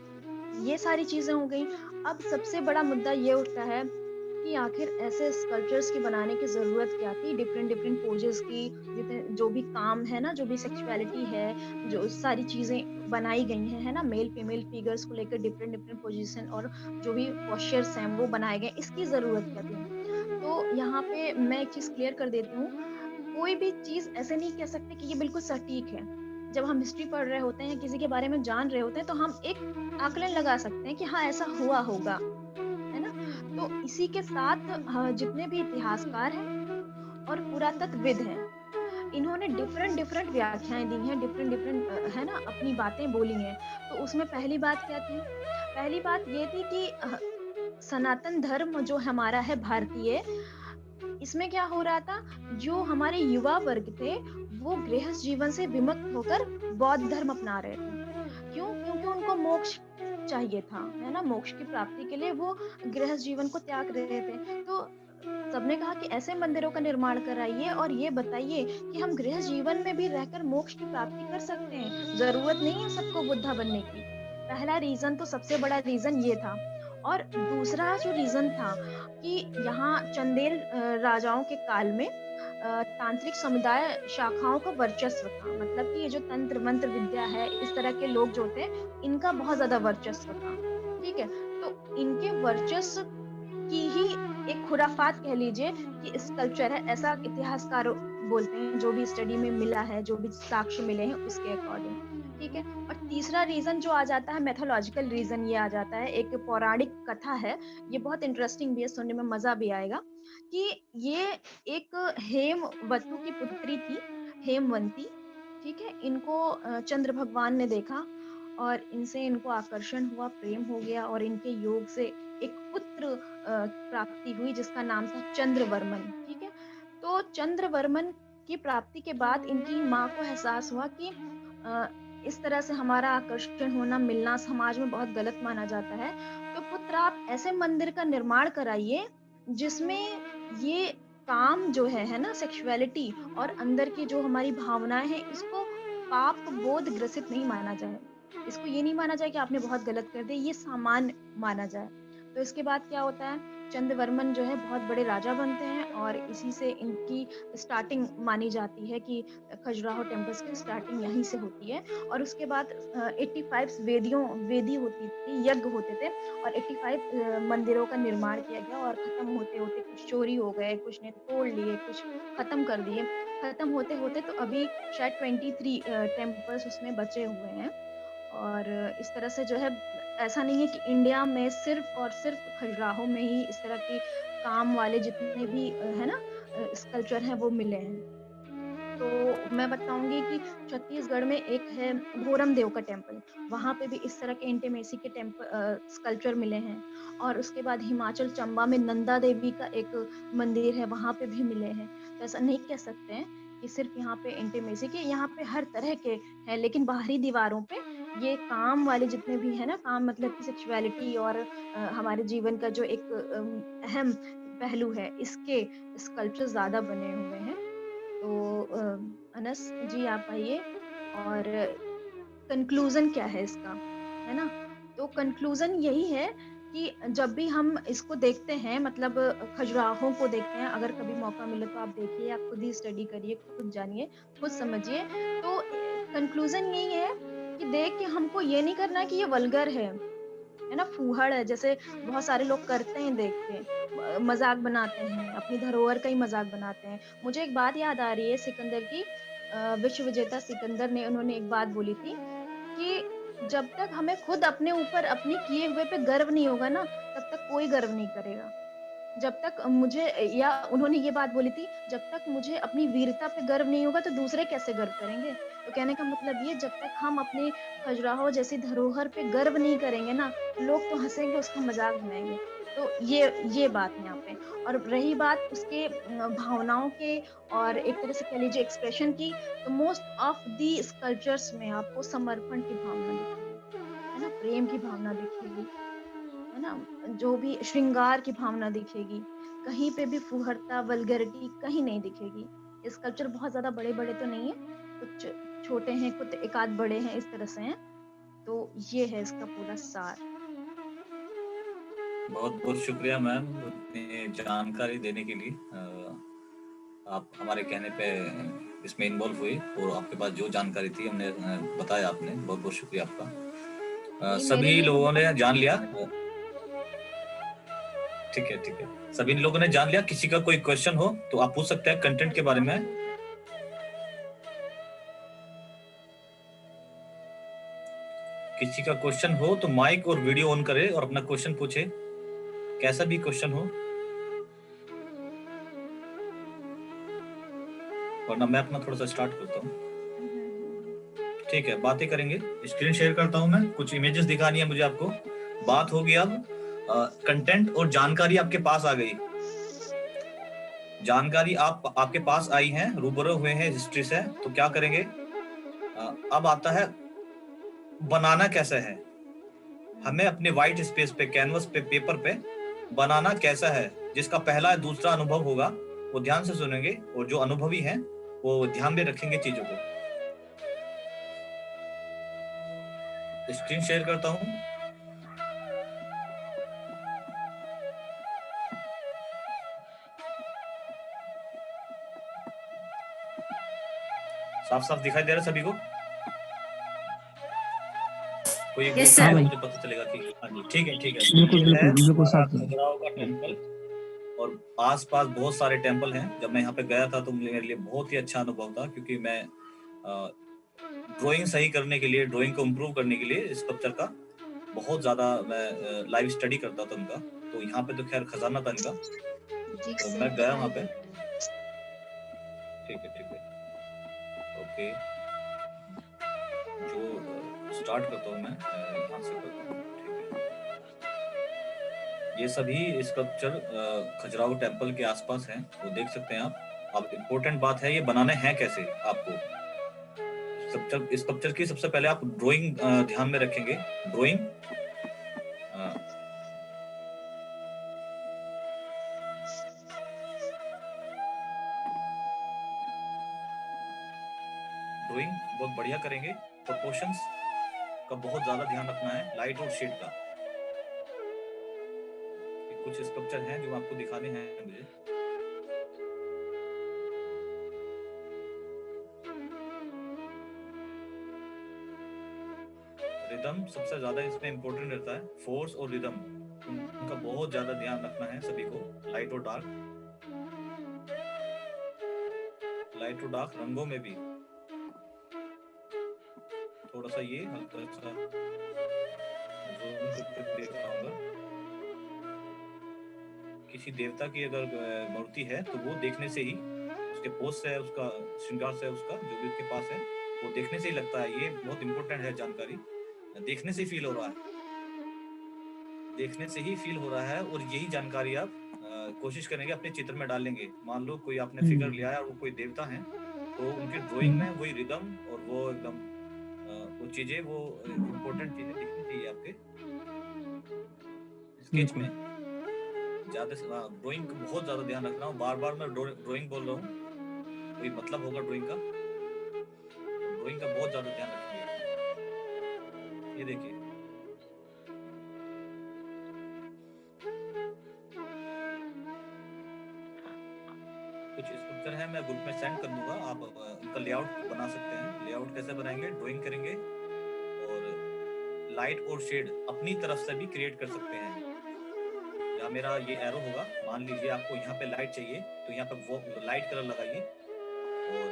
Speaker 2: ये सारी चीज़ें हो गई। अब सबसे बड़ा मुद्दा ये उठता है कि आखिर ऐसे स्कल्पचर्स की बनाने की ज़रूरत क्या थी? डिफरेंट डिफरेंट पोजेज़ की, जितने जो भी काम है ना, जो भी सेक्सुअलिटी है, जो सारी चीज़ें बनाई गई हैं, है ना? मेल फीमेल फिगर्स को लेकर डिफरेंट डिफरेंट पोजीशन और जो भी पोस्चर्स हैं, वो बनाए गए, इसकी ज़रूरत क्या थी? तो यहाँ पे मैं एक चीज़ क्लियर कर देती हूँ, कोई भी चीज़ ऐसे नहीं कह सकते कि ये बिल्कुल सटीक है। जब हम हिस्ट्री पढ़ रहे होते हैं, किसी के बारे में जान रहे होते हैं, तो हम एक आकलन लगा सकते हैं कि हाँ, ऐसा हुआ होगा, है ना? तो इसी के साथ जितने भी इतिहासकार हैं और पुरातत्वविद हैं, इन्होंने डिफरेंट डिफरेंट व्याख्याएँ दी हैं, डिफरेंट डिफरेंट है ना, अपनी बातें बोली हैं। तो उसमें पहली बात क्या थी? पहली बात ये थी कि सनातन धर्म जो हमारा है भारतीय, इसमें क्या हो रहा था, जो हमारे युवा वर्ग थे, वो गृहस्थ जीवन से विमुक्त होकर बौद्ध धर्म अपना रहे थे। क्यों? क्योंकि उनको मोक्ष चाहिए था, है ना? मोक्ष की प्राप्ति के लिए वो गृहस्थ जीवन को त्याग रहे थे। तो सबने कहा कि ऐसे मंदिरों का निर्माण कराइए और ये बताइए कि हम गृहस्थ जीवन में भी रहकर मोक्ष की प्राप्ति कर सकते हैं। ज़रूरत नहीं है सबको बुद्धा बनने की। पहला रीज़न तो सबसे बड़ा रीज़न ये था। और दूसरा जो रीज़न था कि यहाँ चंदेल राजाओं के काल में तांत्रिक समुदाय शाखाओं का वर्चस्व था। मतलब कि ये जो तंत्र मंत्र विद्या है, इस तरह के लोग जो थे, इनका बहुत ज़्यादा वर्चस्व था। ठीक है? तो इनके वर्चस्व की ही एक खुराफात कह लीजिए कि स्कल्पचर है, ऐसा इतिहासकार बोलते हैं, जो भी स्टडी में मिला है, जो भी साक्ष्य मिले हैं उसके अकॉर्डिंग, ठीक है? और तीसरा रीज़न जो आ जाता है, मैथोलॉजिकल रीज़न ये आ जाता है, एक पौराणिक कथा है, ये बहुत इंटरेस्टिंग भी है, सुनने में मज़ा भी आएगा कि ये एक हेमवतु की पुत्री थी, हेमवंती, ठीक है? इनको चंद्र भगवान ने देखा और इनसे इनको आकर्षण हुआ, प्रेम हो गया और इनके योग से एक पुत्र प्राप्ति हुई जिसका नाम था चंद्रवर्मन, ठीक है? तो चंद्रवर्मन की प्राप्ति के बाद इनकी माँ को एहसास हुआ कि अ, इस तरह से हमारा आकर्षण होना, मिलना समाज में बहुत गलत माना जाता है। तो पुत्र आप ऐसे मंदिर का निर्माण कराइए जिसमें ये काम जो है ना सेक्सुअलिटी और अंदर की जो हमारी भावनाएँ हैं, इसको पाप बोध ग्रसित नहीं माना जाए। इसको ये नहीं माना जाए कि आपने बहुत गलत कर दिया, ये सामान्य माना जाए। तो इसके बाद क्या होता है, चंद्रवर्मन जो है बहुत बड़े राजा बनते हैं और इसी से इनकी स्टार्टिंग मानी जाती है कि खजुराहो टेम्पल्स की स्टार्टिंग यहीं से होती है और उसके बाद 85 वेदी होती थी, यज्ञ होते थे और 85 मंदिरों का निर्माण किया गया और खत्म होते-होते कुछ चोरी हो गए, कुछ ने तोड़ लिए, कुछ खत्म कर दिए। खत्म होते-होते तो अभी शायद 23 टेम्पल्स उसमें बचे हुए हैं और इस तरह से जो है ऐसा नहीं है कि इंडिया में सिर्फ़ और सिर्फ़ खजुराहो में ही इस तरह के काम वाले जितने भी है ना स्कल्पचर हैं वो मिले हैं। तो मैं बताऊँगी कि छत्तीसगढ़ में एक है भोरम देव का टेम्पल, वहाँ पे भी इस तरह के इंटीमेसी के स्कल्पचर मिले हैं और उसके बाद हिमाचल चंबा में नंदा देवी का एक मंदिर है, वहाँ पे भी मिले हैं। तो ऐसा नहीं कह सकते हैं कि सिर्फ़ यहाँ पे इंटीमेसी के, यहाँ पे हर तरह के हैं, लेकिन बाहरी दीवारों पे ये काम वाले जितने भी हैं ना, काम मतलब कि सेक्सुअलिटी और हमारे जीवन का जो एक अहम पहलू है, इसके स्कल्पचर ज़्यादा बने हुए हैं। तो अनस जी आप आइए और कंक्लूज़न क्या है इसका, है ना? तो कंक्लूज़न यही है कि जब भी हम इसको देखते हैं मतलब खजुराहों को देखते हैं, अगर कभी मौका मिले तो आप देखिए, आप खुद ही स्टडी करिए, खुद जानिए, खुद समझिए। तो कंक्लूज़न यही है कि देख के हमको ये नहीं करना है कि ये वल्गर है ना? फूहड़ है, जैसे बहुत सारे लोग करते हैं देख के मज़ाक बनाते हैं, अपनी धरोहर का ही मज़ाक बनाते हैं। मुझे एक बात याद आ रही है सिकंदर की विश्व विजेता सिकंदर ने उन्होंने एक बात बोली थी कि जब तक हमें खुद अपने ऊपर अपनी किए हुए पे गर्व नहीं होगा ना, तब तक कोई गर्व नहीं करेगा। जब तक मुझे या उन्होंने ये बात बोली थी, जब तक मुझे अपनी वीरता पे गर्व नहीं होगा, तो दूसरे कैसे गर्व करेंगे? तो कहने का मतलब ये जब तक हम अपने खजुराहो जैसी धरोहर पे गर्व नहीं करेंगे ना, लोग तो हँसेंगे, उसका मज़ाक बनाएँगे। तो ये बात है यहाँ पे और रही बात उसके भावनाओं के और एक तरह से कह लीजिए एक्सप्रेशन की, तो मोस्ट ऑफ दी स्कल्पचर्स में आपको समर्पण की भावना दिखेगी, है ना? प्रेम की भावना दिखेगी। है ना? जो भी श्रृंगार की भावना दिखेगी, कहीं पे भी फूहड़ता, वल्गैरिटी कहीं नहीं दिखेगी। स्कल्पचर बहुत ज़्यादा बड़े-बड़े तो नहीं है, कुछ छोटे हैं, कुछ एक-आध बड़े हैं, इस तरह से हैं। तो ये है इसका पूरा सार।
Speaker 3: बहुत-बहुत शुक्रिया मैम इतनी जानकारी देने के लिए। आप हमारे कहने पे इसमें इन्वॉल्व हुई और आपके पास जो जानकारी थी हमने बताया आपने। बहुत-बहुत शुक्रिया आपका।
Speaker 2: नहीं, मेरे
Speaker 3: सभी
Speaker 2: लिए तो
Speaker 3: लोगों ने
Speaker 2: बहुत
Speaker 3: जान लिया।
Speaker 2: अच्छा था।
Speaker 3: ठीक है, ठीक है। सभी लोगों ने जान लिया। किसी का कोई क्वेश्चन हो तो आप पूछ सकते हैं कंटेंट के बारे में।
Speaker 2: खजुराहो का
Speaker 3: किसी का क्वेश्चन हो तो माइक और वीडियो ऑन करे और अपना क्वेश्चन पूछे, कैसा भी क्वेश्चन हो, वरना मैं अपना थोड़ा सा स्टार्ट करता हूँ।
Speaker 2: हुँ, हुँ, हुँ, हुँ।
Speaker 3: ठीक है, बातें करेंगे। स्क्रीन शेयर करता हूँ मैं, कुछ इमेजेस दिखानी है मुझे आपको। बात होगी अब कंटेंट और जानकारी आपके पास आ गई। जानकारी आपके पास आई है, रूबरू हुए हैं हिस्ट्री से, तो क्या करेंगे? अब आता है बनाना कैसा है। हमें अपने व्हाइट स्पेस पे, कैनवस पे, पेपर पे बनाना कैसा है, जिसका पहला दूसरा अनुभव होगा वो ध्यान से सुनेंगे और जो अनुभवी हैं वो ध्यान में रखेंगे चीजों को। स्क्रीन शेयर करता हूँ। साफ साफ दिखाई दे रहा है सभी को? कोई एक
Speaker 4: यस
Speaker 3: बोल
Speaker 4: सर।
Speaker 3: तो मुझे पता चलेगा कि हाँ जी ठीक है ठीक है।
Speaker 4: बिल्कुल
Speaker 3: ये है
Speaker 4: बिल्कुल बिल्कुल
Speaker 3: हमारा
Speaker 4: साफ है।
Speaker 3: खजुराहो का टेम्पल और आसपास बहुत सारे टेम्पल हैं। जब मैं यहाँ पे गया था तो मेरे लिए बहुत ही अच्छा अनुभव था, क्योंकि मैं ड्राइंग सही करने के लिए, ड्राइंग को इम्प्रूव करने के लिए स्कल्पचर का बहुत ज्यादा मैं लाइव स्टडी करता था उनका। तो यहाँ पे तो खैर खजाना था इनका।
Speaker 2: जिग
Speaker 3: तो
Speaker 2: से
Speaker 3: मैं गया वहाँ
Speaker 2: दिखाई
Speaker 3: पे।
Speaker 2: देता है।
Speaker 3: ठीक है, ठीक है, ओके। जो स्टार्ट करता हूँ मैं यहाँ से करता हूँ, ठीक है। ये सभी स्कल्पचर खजुराहो टेम्पल के आसपास हैं, वो देख सकते हैं आप। अब इम्पोर्टेंट बात है, ये बनाने हैं कैसे आपको। स्कल्पचर स्कल्पचर की सबसे पहले आप ड्राइंग ध्यान में रखेंगे। ड्राइंग ड्राइंग बहुत बढ़िया करेंगे। प्रोपोर्शंस का बहुत ज्यादा ध्यान रखना है, लाइट और शेड का। ये कुछ स्कल्पचर हैं जो आपको दिखाने हैं मुझे। रिदम सबसे ज्यादा इसमें इंपॉर्टेंट रहता है, फोर्स और रिदम, उनका बहुत ज्यादा ध्यान रखना है सभी को। लाइट और डार्क, लाइट और डार्क रंगों में भी। थोड़ा सा ये हल्का सा जूम करके देख रहा हूँ। किसी देवता की अगर मूर्ति है तो वो देखने से ही, उसके पोज से, उसका श्रृंगार से, उसका जो भी उसके पास है, वो देखने से ही लगता है। ये बहुत इंपॉर्टेंट है जानकारी। देखने से ही फील हो रहा है, देखने से ही फील हो रहा है। और यही जानकारी आप कोशिश करेंगे अपने चित्र में डालेंगे। मान लो कोई आपने फिगर लिया है और वो कोई देवता है, तो उनकी ड्राइंग में वही रिदम और वो एकदम वो चीजें, वो इम्पोर्टेंट चीजें दिखनी चाहिए आपके स्केच में। ज्यादा से ड्राइंग का बहुत ज्यादा ध्यान रखना हूँ। बार बार मैं ड्राइंग बोल रहा हूँ, कोई मतलब होगा ड्राइंग का, ड्राइंग का बहुत ज्यादा ध्यान रखेंगे। ये देखिए, कुछ स्ट्रक्चर है, मैं ग्रुप में सेंड कर दूंगा। आप उनका लेआउट बना सकते हैं। लेआउट कैसे बनाएंगे, ड्राइंग करेंगे और लाइट और शेड अपनी तरफ से भी क्रिएट कर सकते हैं। यहाँ मेरा ये एरो होगा, मान लीजिए आपको यहाँ पे लाइट चाहिए तो यहाँ पे वो लाइट कलर लगाइए, और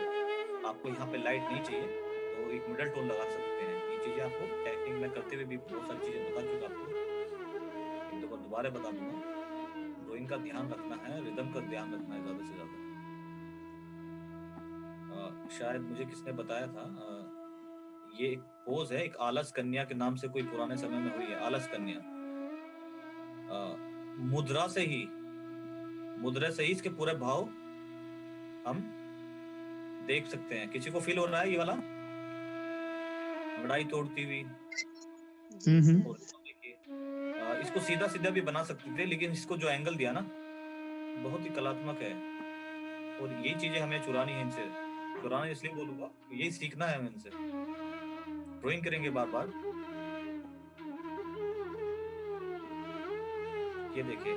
Speaker 3: आपको यहाँ पे लाइट नहीं चाहिए तो एक मिडल टोन लगा सकते हैं। ये चीजें आपको टेक्निक में करते हुए भी बहुत सारी चीजें बता चुका आपको, एक दो बार दोबारा बता दूंगा। ड्राइंग का ध्यान रखना है, रिदम का ध्यान रखना है ज्यादा से ज्यादा। शायद मुझे किसने बताया था, ये एक पोज है, एक आलस कन्या के नाम से कोई पुराने समय में हुई है, आलस कन्या। मुद्रा से ही, मुद्रा से ही इसके पूरे भाव हम देख सकते हैं। किसी को फील हो रहा है ये वाला लड़ाई तोड़ती हुई? और देखिए, इसको सीधा सीधा भी बना सकते थे, लेकिन इसको जो एंगल दिया ना, बहुत ही कलात्मक है। और यही चीजें हमें चुरानी है इनसे। चुराना इसलिए बोलूंगा, यही सीखना है हमें इनसे। ड्राइंग करेंगे बार बार। ये देखिए,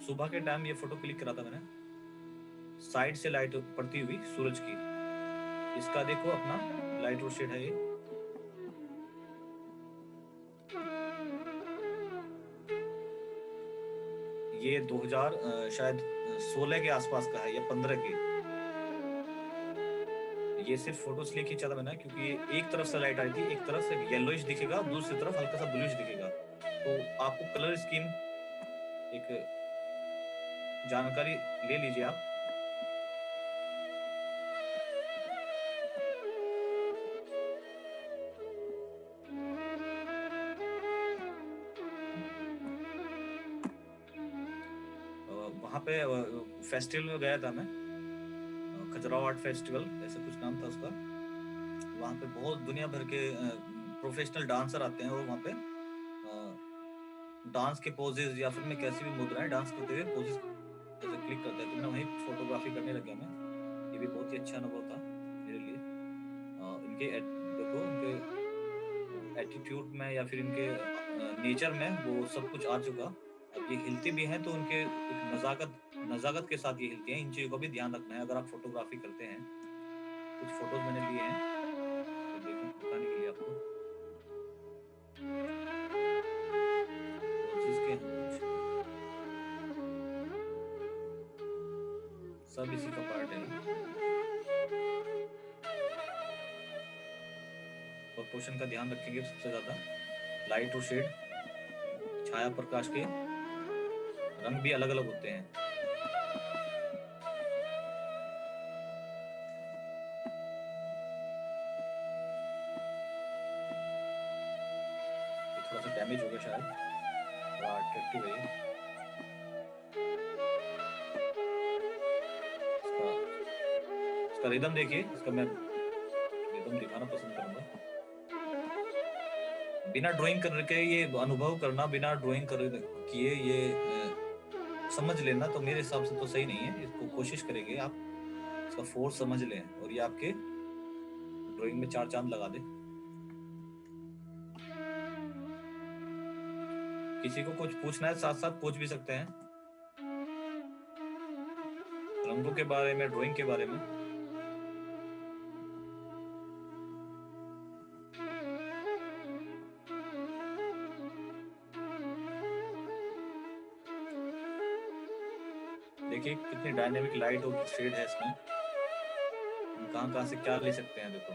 Speaker 3: सुबह के टाइम ये फोटो क्लिक करा था मैंने, साइड से लाइट पड़ती हुई सूरज की। इसका देखो अपना लाइट और शेड है ये। ये 2000 शायद 16 के आसपास का है या 15 के। ये सिर्फ फोटो इसलिए खींचा था मैंने क्योंकि ये एक तरफ से लाइट आई थी, एक तरफ से येलोइश दिखेगा, दूसरी तरफ हल्का सा ब्लूइश दिखेगा। तो आपको कलर स्कीम एक जानकारी ले लीजिए आप। वहां पे फेस्टिवल में गया था मैं, खजुराहो आर्ट फेस्टिवल ऐसा कुछ नाम था उसका। वहाँ पे बहुत दुनिया भर के प्रोफेशनल डांसर आते हैं, और वहाँ पे डांस के पोजेज या फिर मैं कैसी भी मुद्राएं डांस करते हुए पोजेज ऐसे क्लिक करते हैं, तो मैं वहीं फोटोग्राफी करने लग गया मैं। ये भी बहुत ही अच्छा अनुभव था मेरे लिए। इनके देखो, इनके एटीट्यूड में या फिर इनके नेचर में वो सब कुछ आ चुका। अब ये हिलती भी हैं तो उनके एक नजाकत के साथ ये हिलती हैं। इन चीज़ों का भी ध्यान रखना है अगर आप फोटोग्राफी करते हैं। कुछ फोटोज मैंने लिए हैं तो देखो दिखाने के लिए आपको। जिसके कुछ सब इसी का पार्ट है। प्रोपोर्शन का ध्यान रखेंगे सबसे ज्यादा, लाइट और शेड, छाया प्रकाश के रंग भी अलग अलग होते हैं। ये थोड़ा सा डैमेज हो गया शायद, थोड़ा अट्रैक्टिव है ये। इसका रिदम देखिए, इसका मैं रिदम दिखाना पसंद करूंगा। बिना ड्राइंग करके ये अनुभव करना, बिना ड्राइंग किए ये समझ लेना, तो मेरे हिसाब से तो सही नहीं है। इसको कोशिश करेंगे आप, इसका फोर्स समझ लें और ये आपके ड्राइंग में 4 चांद लगा दे। किसी को कुछ पूछना है साथ साथ पूछ भी सकते हैं, रंगों के बारे में, ड्राइंग के बारे में। देखिए कितनी डायनेमिक लाइट और शेड है इसमें, हम कहां से क्या ले सकते हैं। देखो,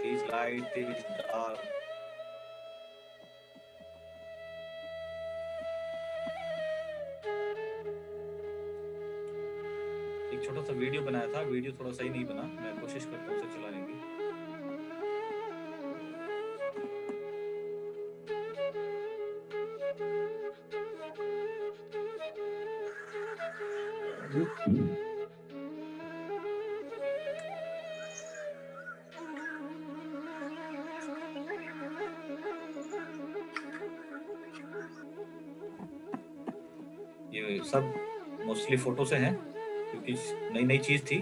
Speaker 3: तेज लाइट, तेज डार्क। एक छोटा सा वीडियो बनाया था, वीडियो थोड़ा सही नहीं बना, मैं कोशिश करता हूँ उसे चलाने की। ये सब मोस्टली फोटो से हैं क्योंकि नई नई चीज थी।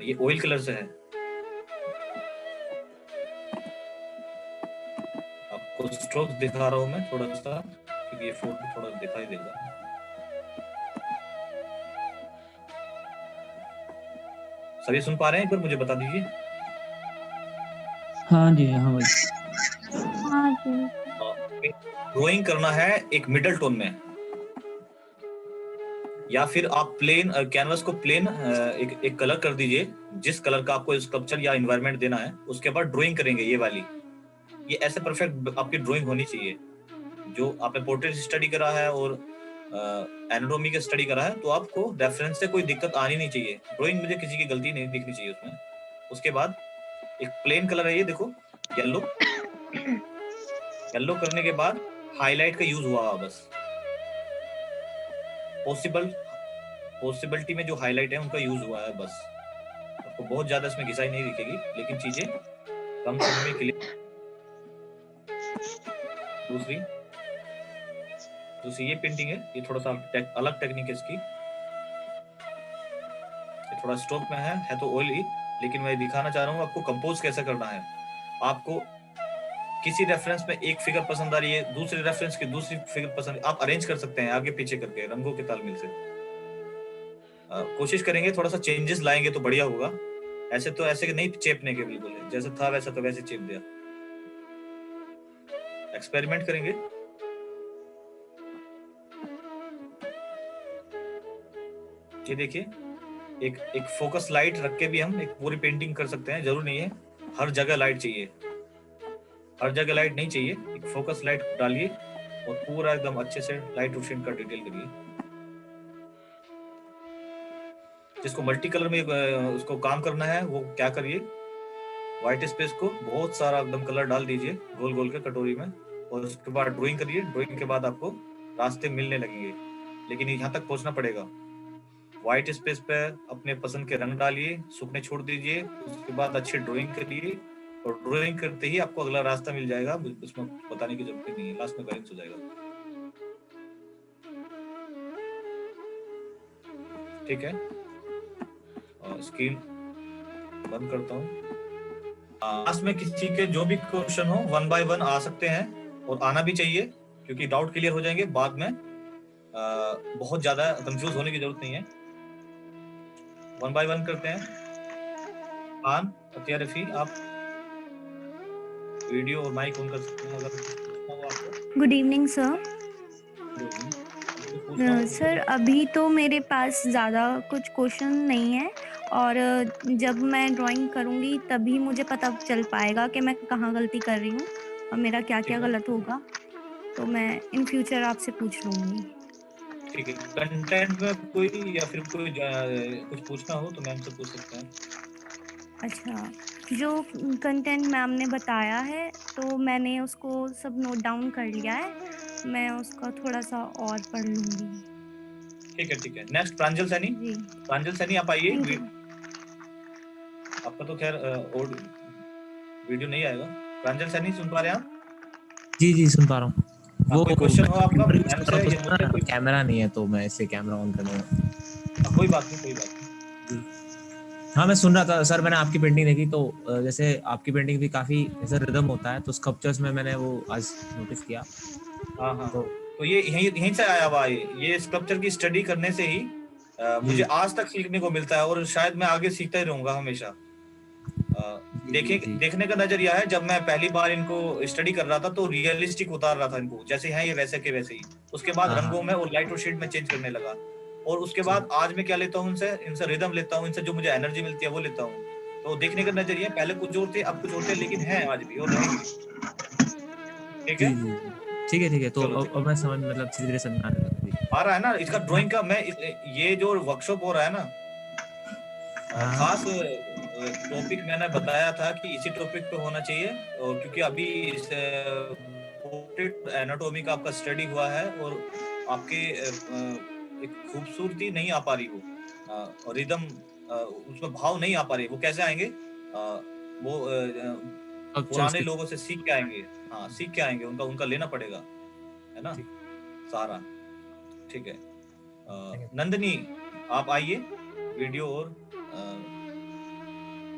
Speaker 3: ये ऑयल कलर से है, आपको स्ट्रोक दिखा रहा हूं मैं थोड़ा सा, क्योंकि ये फोटो थोड़ा दिखाई देगा। सभी सुन पा रहे हैं? एक बार मुझे बता दीजिए।
Speaker 4: हाँ जी, हाँ भाई।
Speaker 1: हाँ जी।
Speaker 3: ड्राइंग करना है एक मिडल टोन में, या फिर आप प्लेन कैनवस को प्लेन एक कलर कर दीजिए, जिस कलर का आपको स्कल्पचर या एनवायरनमेंट देना है, उसके बाद ड्राइंग करेंगे ये वाली। ये ऐसे परफेक्ट आपकी ड्राइंग होनी चाहिए। जो आपने पोर्ट्रेट स्टडी करा है और एनाटॉमी का स्टडी करा है, तो आपको रेफरेंस से कोई दिक्कत आनी नहीं चाहिए। ड्राइंग मुझे किसी की गलती नहीं दिखनी चाहिए उसमें। उसके बाद एक प्लेन कलर है, ये देखो येलो। येलो करने के बाद हाईलाइट का यूज हुआ बस। पॉसिबिलिटी में जो हाईलाइट है उनका यूज हुआ है बस। आपको बहुत ज्यादा इसमें घिसाई नहीं दिखेगी, लेकिन चीजें कम समय के लिए। दूसरी ये पेंटिंग है, ये थोड़ा सा अलग टेक्निक है इसकी। ये थोड़ा स्ट्रोक में है तो ऑयली, लेकिन मैं दिखाना चाह रहा हूँ आपको कंपोज कैसे करना है। आपको किसी रेफरेंस में एक फिगर पसंद आ रही है, दूसरे रेफरेंस की दूसरी फिगर पसंद, आप अरेंज कर सकते हैं आगे पीछे करके रंगों के तालमेल से। कोशिश करेंगे थोड़ा सा चेंजेस लाएंगे तो बढ़िया होगा। ऐसे तो ऐसे नहीं चेपने के, बिल्कुल जैसे था वैसा तो वैसे चेप दिया। एक्सपेरिमेंट करेंगे। ये देखिए, एक फोकस लाइट रख के भी हम एक पूरी पेंटिंग कर सकते हैं। जरूर नहीं है हर जगह लाइट चाहिए, हर जगह लाइट नहीं चाहिए। एक फोकस लाइट डालिए और पूरा एकदम अच्छे से लाइट रोशन का डिटेल करिए। जिसको मल्टी कलर में उसको काम करना है वो क्या करिए, व्हाइट स्पेस को बहुत सारा एकदम कलर डाल दीजिए गोल गोल के कटोरी में, और उसके बाद ड्राइंग करिए। ड्राइंग के बाद आपको रास्ते मिलने लगेंगे, लेकिन यहाँ तक पहुंचना पड़ेगा। व्हाइट स्पेस पे अपने पसंद के रंग डालिए, सूखने छोड़ दीजिए, उसके बाद अच्छी ड्राइंग करिए, और ड्राइंग करते ही आपको अगला रास्ता मिल जाएगा। उसमें बताने की जरूरत नहीं है, लास्ट में बैलेंस हो जाएगा। ठीक है, स्क्रीन बंद करता हूँ। लास्ट में किसी के जो भी क्वेश्चन हो 1 बाय 1 आ सकते हैं, और आना भी चाहिए, क्योंकि डाउट क्लियर हो जाएंगे बाद में। बहुत ज्यादा कंफ्यूज होने की जरूरत नहीं है। 1 बाय 1 करते हैं। खान अतिया रफी, आप वीडियो और माइक ऑन कर सकते हैं अगर।
Speaker 5: Good evening sir. सर अभी तो मेरे पास ज़्यादा कुछ क्वेश्चन नहीं है, और जब मैं ड्राइंग करूँगी तभी मुझे पता चल पाएगा कि मैं कहाँ गलती कर रही हूँ। और मेरा क्या क्या
Speaker 3: ठीक है।
Speaker 5: गलत होगा, तो मैं इन फ्यूचर आपसे पूछ लूंगी।
Speaker 3: ठीक है, कंटेंट में कोई या फिर कोई कुछ पूछना हो तो मैम से पूछ सकते हैं।
Speaker 5: अच्छा, जो कंटेंट मैम ने बताया है तो मैंने उसको सब नोट डाउन कर लिया है, मैं उसका थोड़ा सा और पढ़ लूंगी।
Speaker 3: ठीक है, ठीक है। नेक्स्ट प्रांजल सैनी।
Speaker 5: जी,
Speaker 3: प्रांजल सैनी आप आइए।
Speaker 5: Thank you.
Speaker 3: आपका तो खैर वीडियो नहीं आएगा। प्रांजल सैनी सुन पा रहे हैं आप?
Speaker 4: जी जी सुन पा रहा हूँ। वो
Speaker 3: कोई क्वेश्चन हो आपका
Speaker 4: मैं
Speaker 3: मैम से या मुझसे? कोई
Speaker 4: कैमरा नहीं है तो मैं इसे कैमरा ऑन करूँगा।
Speaker 3: कोई बात नहीं, कोई बात नहीं।
Speaker 4: हाँ मैं सुन रहा था सर, मैंने आपकी पेंटिंग देखी तो जैसे आपकी पेंटिंग भी काफी जैसे रिदम होता है, तो स्कल्पचर्स में मैंने वो आज नोटिस किया।
Speaker 3: हाँ हाँ, तो ये यहीं से आया हुआ है। ये स्कल्पचर की स्टडी करने से ही मुझे आज तक सीखने को मिलता है और शायद मैं आगे सीखता ही रहूंगा हमेशा। देखने का नजरिया है। जब मैं पहली बार इनको स्टडी कर रहा था तो रियलिस्टिक उतार रहा था इनको, जैसे हैं ये वैसे के वैसे ही। उसके बाद रंगों में और लाइट और शेड में चेंज करने लगा, और उसके बाद आज मैं क्या लेता हूँ इनसे रिदम लेता हूँ, इनसे जो मुझे एनर्जी मिलती है वो लेता हूँ। तो देखने का नजरिया पहले कुछ और थे, अब कुछ और थे, लेकिन है आज भी और रहेंगे। ठीक है,
Speaker 4: ठीक है ठीक है। तो
Speaker 3: चलो
Speaker 4: अब मैं समझ मतलब धीरे धीरे समझ आने लगा।
Speaker 3: आ रहा है ना इसका ड्राइंग का। मैं ये जो वर्कशॉप हो रहा है ना, खास टॉपिक मैंने बताया था कि इसी टॉपिक पे होना चाहिए, और क्योंकि अभी इस पोर्ट्रेट एनाटॉमी का आपका स्टडी हुआ है और आपके एक खूबसूरती नहीं आ पा रही हो, और रिदम उसमें भाव नहीं आ पा रही, वो कैसे आएंगे? वो पुराने लोगों से सीख के आएंगे। हाँ, सीख के आएंगे, उनका लेना पड़ेगा, है ना, सारा। ठीक है, नंदनी आप आइए वीडियो, और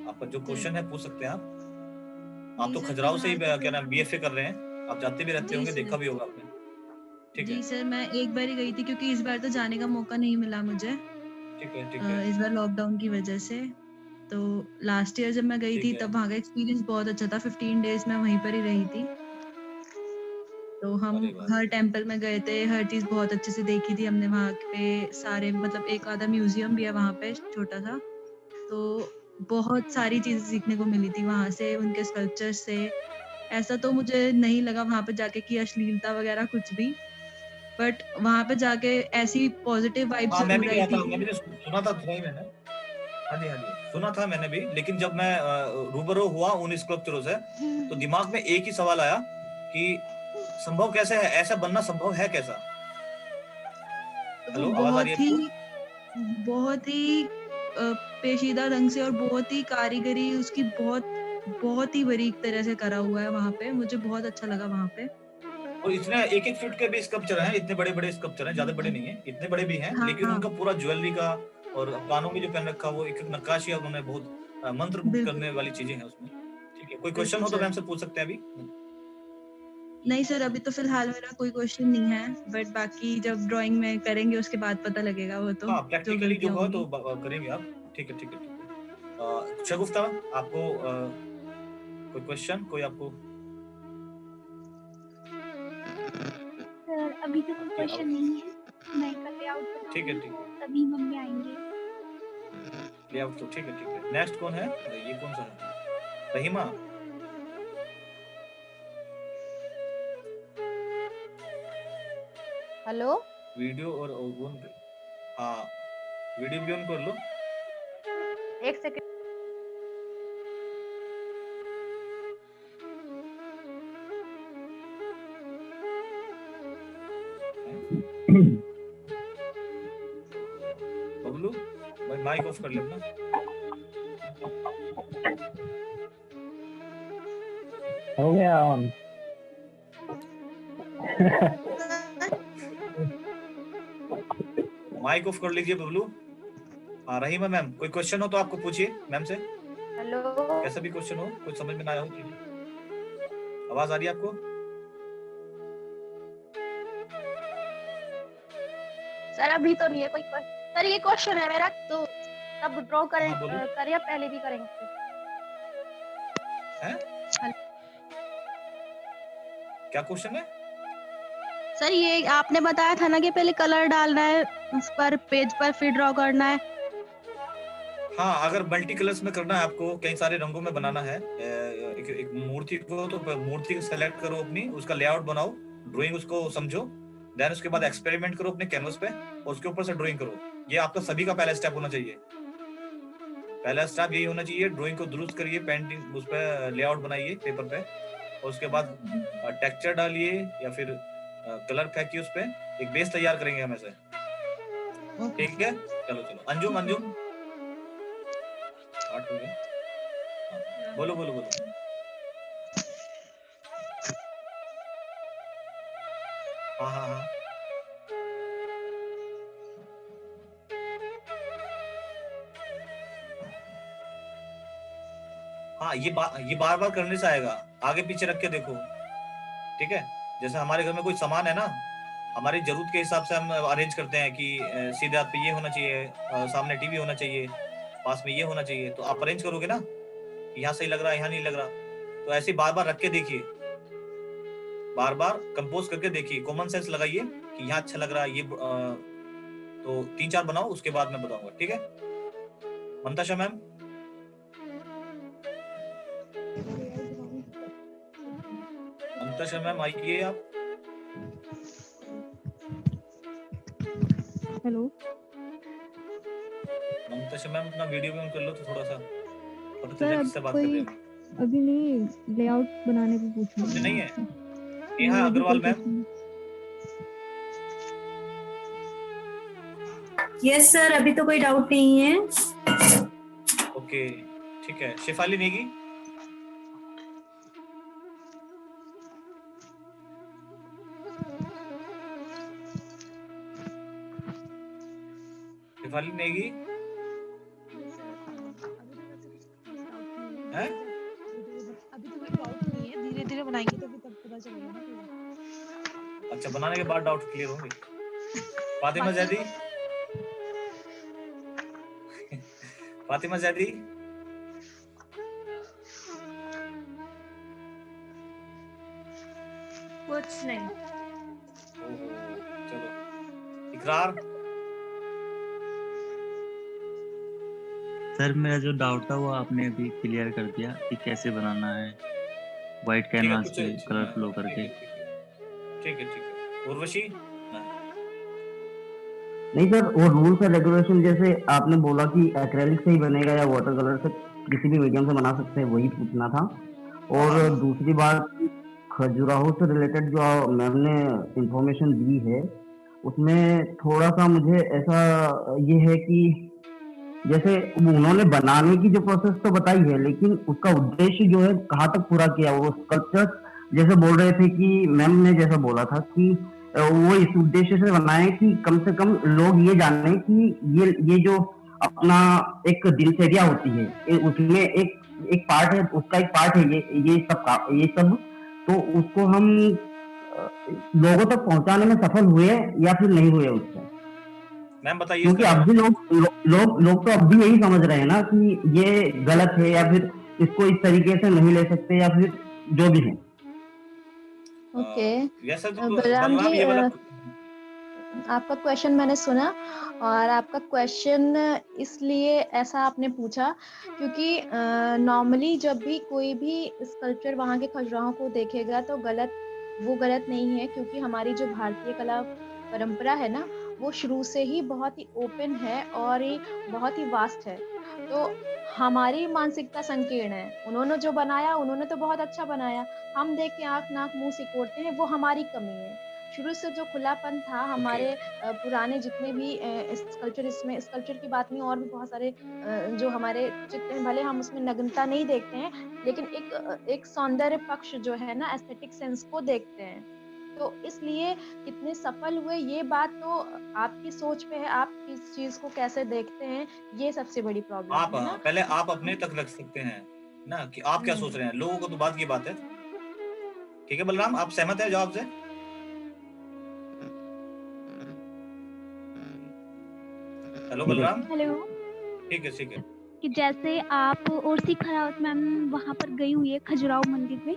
Speaker 3: आपका जो क्वेश्चन है पूछ सकते हैं आप तो खजुराहो से ही क्या नाम बीएफए कर रहे हैं, आप जाते भी रहते होंगे, देखा भी होगा आपने। ठीक है
Speaker 6: जी सर, मैं एक बार ही गई थी क्योंकि इस बार तो जाने का मौका नहीं मिला मुझे।
Speaker 3: ठीक है, ठीक है।
Speaker 6: इस बार लॉकडाउन की वजह से। तो लास्ट ईयर जब मैं गई थी तब वहाँ का एक्सपीरियंस बहुत अच्छा था। 15 डेज मैं वहीं पर ही रही थी। तो हम हर टेम्पल में गए थे, हर चीज बहुत अच्छे से देखी थी हमने वहाँ पे सारे, मतलब एक आधा म्यूजियम भी है वहाँ पे छोटा सा। तो बहुत सारी चीजें सीखने को मिली थी वहाँ से, उनके स्कल्पचर से। ऐसा तो मुझे नहीं लगा वहाँ पे जाके कि अश्लीलता वगैरह कुछ भी, बट वहाँ पे जाके ऐसी पॉजिटिव वाइब्स
Speaker 3: मैं भी
Speaker 6: जरूर आई
Speaker 3: गया था,
Speaker 6: थी।
Speaker 3: मैंने सुना था थोड़ा ही मैंने। हाँ जी, हाँ जी, सुना था मैंने भी, लेकिन जब मैं रूबरू हुआ उन स्कल्पचरों से तो दिमाग में एक ही सवाल आया कि संभव कैसे है, ऐसा बनना संभव है कैसा? हेलो, आवाज आ रही है आपको?
Speaker 6: बहुत ही पेचीदा ढंग से और बहुत ही कारीगरी उसकी बहुत ही बारीक तरह से करा हुआ है वहाँ पे। मुझे बहुत अच्छा लगा वहाँ पे।
Speaker 3: और इतने 1-1 फीट के भी स्कल्पचर हैं, इतने बड़े-बड़े स्कल्पचर हैं, ज्यादा बड़े नहीं है, इतने बड़े भी हैं, लेकिन उनका पूरा ज्वेलरी का और कानों में जो पहन रखा वो एक नक्काशी उन्होंने बहुत मंत्रमुग्ध करने वाली चीजें हैं उसमें। ठीक है, कोई क्वेश्चन हो तो मैम से पूछ सकते हैं अभी।
Speaker 6: नहीं सर, अभी तो फिलहाल मेरा कोई क्वेश्चन नहीं है, बट बाकी जब ड्राइंग में करेंगे उसके बाद पता लगेगा वो तो।
Speaker 3: प्रैक्टिकली जो हो तो करेंगे आप। ठीक है, ठीक है, ठीक है। शगुफ्ता, आपको कोई क्वेश्चन, कोई आपको?
Speaker 7: सर अभी तो कोई क्वेश्चन नहीं है, मैं कल लेआउट बना
Speaker 3: ठीक है, ठीक है,
Speaker 7: तभी मम्मी आएंगे।
Speaker 3: लेआउट तो ठीक है, ठीक है। नेक्स्ट कौन है? ये कौन सा है? रहीमा।
Speaker 2: हेलो,
Speaker 3: वीडियो और ऑन, हाँ वीडियो भी ऑन कर लो।
Speaker 2: एक सेकंड।
Speaker 3: बबलू भाई माइक ऑफ कर ले अपना।
Speaker 8: हो गया ऑन।
Speaker 3: माइक ऑफ कर लीजिए बबलू। हाँ रहीमा मैम, कोई क्वेश्चन हो तो आपको पूछिए मैम से।
Speaker 2: हेलो,
Speaker 3: कैसा भी क्वेश्चन हो, कुछ समझ में ना आया हो कीजिए। आवाज आ रही है आपको?
Speaker 2: सर अभी तो नहीं है कोई सर, ये क्वेश्चन है मेरा, तो तब ड्रॉ करें या पहले भी करेंगे?
Speaker 3: हैं? क्या क्वेश्चन है
Speaker 6: सर? ये आपने बताया था ना कि पहले कलर डालना है उस पर पेज पर, फिर ड्रॉ करना है।
Speaker 3: हाँ, अगर मल्टी कलर्स में करना है आपको, कई सारे रंगों में बनाना है एक मूर्ति को, तो मूर्ति को सेलेक्ट करो अपनी, उसका लेआउट बनाओ, ड्राइंग उसको समझो, देन उसके बाद एक्सपेरिमेंट करो अपने कैनवस पे और उसके ऊपर से ड्राइंग करो। ये आपका सभी का पहला स्टेप होना चाहिए। पहला स्टेप यही होना चाहिए, ड्राइंग को दुरुस्त करिए, पेंटिंग उस पर लेआउट बनाइए पेपर पे, और उसके बाद टेक्सचर डालिए या फिर कलर फेंकिए उस पे, एक बेस तैयार करेंगे हम ऐसे। ठीक है, चलो चलो अंजुम अंजुम स्टार्ट हो गया। हाँ, बोलो बोलो बोलो। हाँ हाँ हाँ हाँ, ये बार बार करने से आएगा, आगे पीछे रख के देखो। ठीक है, जैसे हमारे घर में कोई सामान है ना, हमारी जरूरत के हिसाब से हम अरेंज करते हैं कि सीधे हाथ पे ये होना चाहिए, सामने टीवी होना चाहिए, पास में ये होना चाहिए, तो आप अरेंज करोगे ना, यहाँ सही लग रहा है, यहाँ नहीं लग रहा, तो ऐसे बार बार रख के देखिए, बार बार कंपोज करके देखिए, कॉमन सेंस लगाइए कि यहाँ अच्छा लग रहा है ये, तो 3-4 बनाओ, उसके बाद मैं बताऊंगा। ठीक है मंताशा मैम? मंताशा मैम आइए आप।
Speaker 9: हेलो
Speaker 3: मंताशा मैम, अपना वीडियो भी ऑन कर लो तो थोड़ा सा पता
Speaker 9: सर,
Speaker 3: चले
Speaker 9: अब
Speaker 3: किससे बात कर रहे
Speaker 9: कोई
Speaker 3: हैं।
Speaker 9: अभी नहीं, लेआउट बनाने को पूछना
Speaker 3: अभी नहीं है?
Speaker 9: नहीं,
Speaker 3: नेहा
Speaker 9: अभी
Speaker 3: अग्रवाल
Speaker 9: कोई
Speaker 3: मैम?
Speaker 9: कुछ नहीं।
Speaker 10: यस सर, अभी तो कोई डाउट नहीं है।
Speaker 3: ओके ठीक है, शेफाली नेगी? शेफाली नेगी है?
Speaker 11: अभी तो कोई डाउट नहीं है, धीरे धीरे बनाएंगे तो भी तब पता चलेगा ना।
Speaker 3: अच्छा, बनाने के बाद डाउट क्लियर होंगे। फातिमा जैदी? फातिमा जैदी?
Speaker 2: कुछ नहीं।
Speaker 3: ओहो, चलो इकरार?
Speaker 12: सर मेरा जो डाउट था वो आपने अभी क्लियर कर दिया कि कैसे बनाना है, व्हाइट कैनवास पे कलर फ्लो करके।
Speaker 3: ठीक है उर्वशी?
Speaker 8: नहीं सर, वो रूल्स और रेगुलेशन जैसे आपने बोला कि एक्रेलिक से ही बनेगा या वाटर कलर से किसी भी मीडियम से बना सकते हैं, वही पूछना था। और दूसरी बात, खजुराहो से रिलेटेड जो मैम ने इंफॉर्मेशन दी है उसमें थोड़ा सा मुझे ऐसा ये है कि जैसे उन्होंने बनाने की जो प्रोसेस तो बताई है, लेकिन उसका उद्देश्य जो है कहाँ तक पूरा किया। वो स्कल्पचर जैसे बोल रहे थे कि मैम ने जैसा बोला था कि वो इस उद्देश्य से बनाए कि कम से कम लोग ये जाने कि ये जो अपना एक दिनचर्या होती है उसमें एक पार्ट है, उसका एक पार्ट है ये सब, तो उसको हम लोगों तक पहुंचाने में सफल हुए या फिर नहीं हुए उससे।
Speaker 3: मैम बताइए।
Speaker 8: क्योंकि अब भी लोग तो अब भी यही समझ रहे हैं ना कि ये गलत है या फिर इसको इस तरीके से नहीं ले सकते या फिर जो भी है।
Speaker 2: ओके बलराम जी, आपका क्वेश्चन मैंने सुना, और आपका क्वेश्चन इसलिए ऐसा आपने पूछा क्योंकि नॉर्मली जब भी कोई भी स्कल्पचर वहाँ के खजुराहों को देखेगा तो वो गलत नहीं है, क्योंकि हमारी जो भारतीय कला परंपरा है ना, वो शुरू से ही बहुत ही ओपन है और बहुत ही वास्ट है। तो हमारी मानसिकता संकीर्ण है। उन्होंने जो बनाया, उन्होंने तो बहुत अच्छा बनाया, हम देख के आँख नाक मुंह सिकोड़ते हैं, वो हमारी कमी है। शुरू से जो खुलापन था हमारे पुराने जितने भी स्कल्पचर, इसमें स्कल्पचर की बात नहीं, और भी बहुत सारे जो हमारे चित्र हैं, भले हम उसमें नग्नता नहीं देखते हैं, लेकिन एक सौंदर्य पक्ष जो है ना, एस्थेटिक सेंस को देखते हैं। तो इसलिए कितने सफल हुए ये बात तो आपकी सोच पे है, आप इस चीज को कैसे देखते हैं, ये सबसे बड़ी प्रॉब्लम है ना।
Speaker 3: पहले आप अपने तक रख सकते हैं ना कि आप क्या सोच रहे हैं, लोगों को तो बात की बात है। ठीक है बलराम, आप सहमत है जवाब से? हेलो बलराम।
Speaker 7: हेलो।
Speaker 3: ठीक है
Speaker 7: कि जैसे आप और सी खरावत मैम वहाँ पर गई हुई है खजुराहो मंदिर में,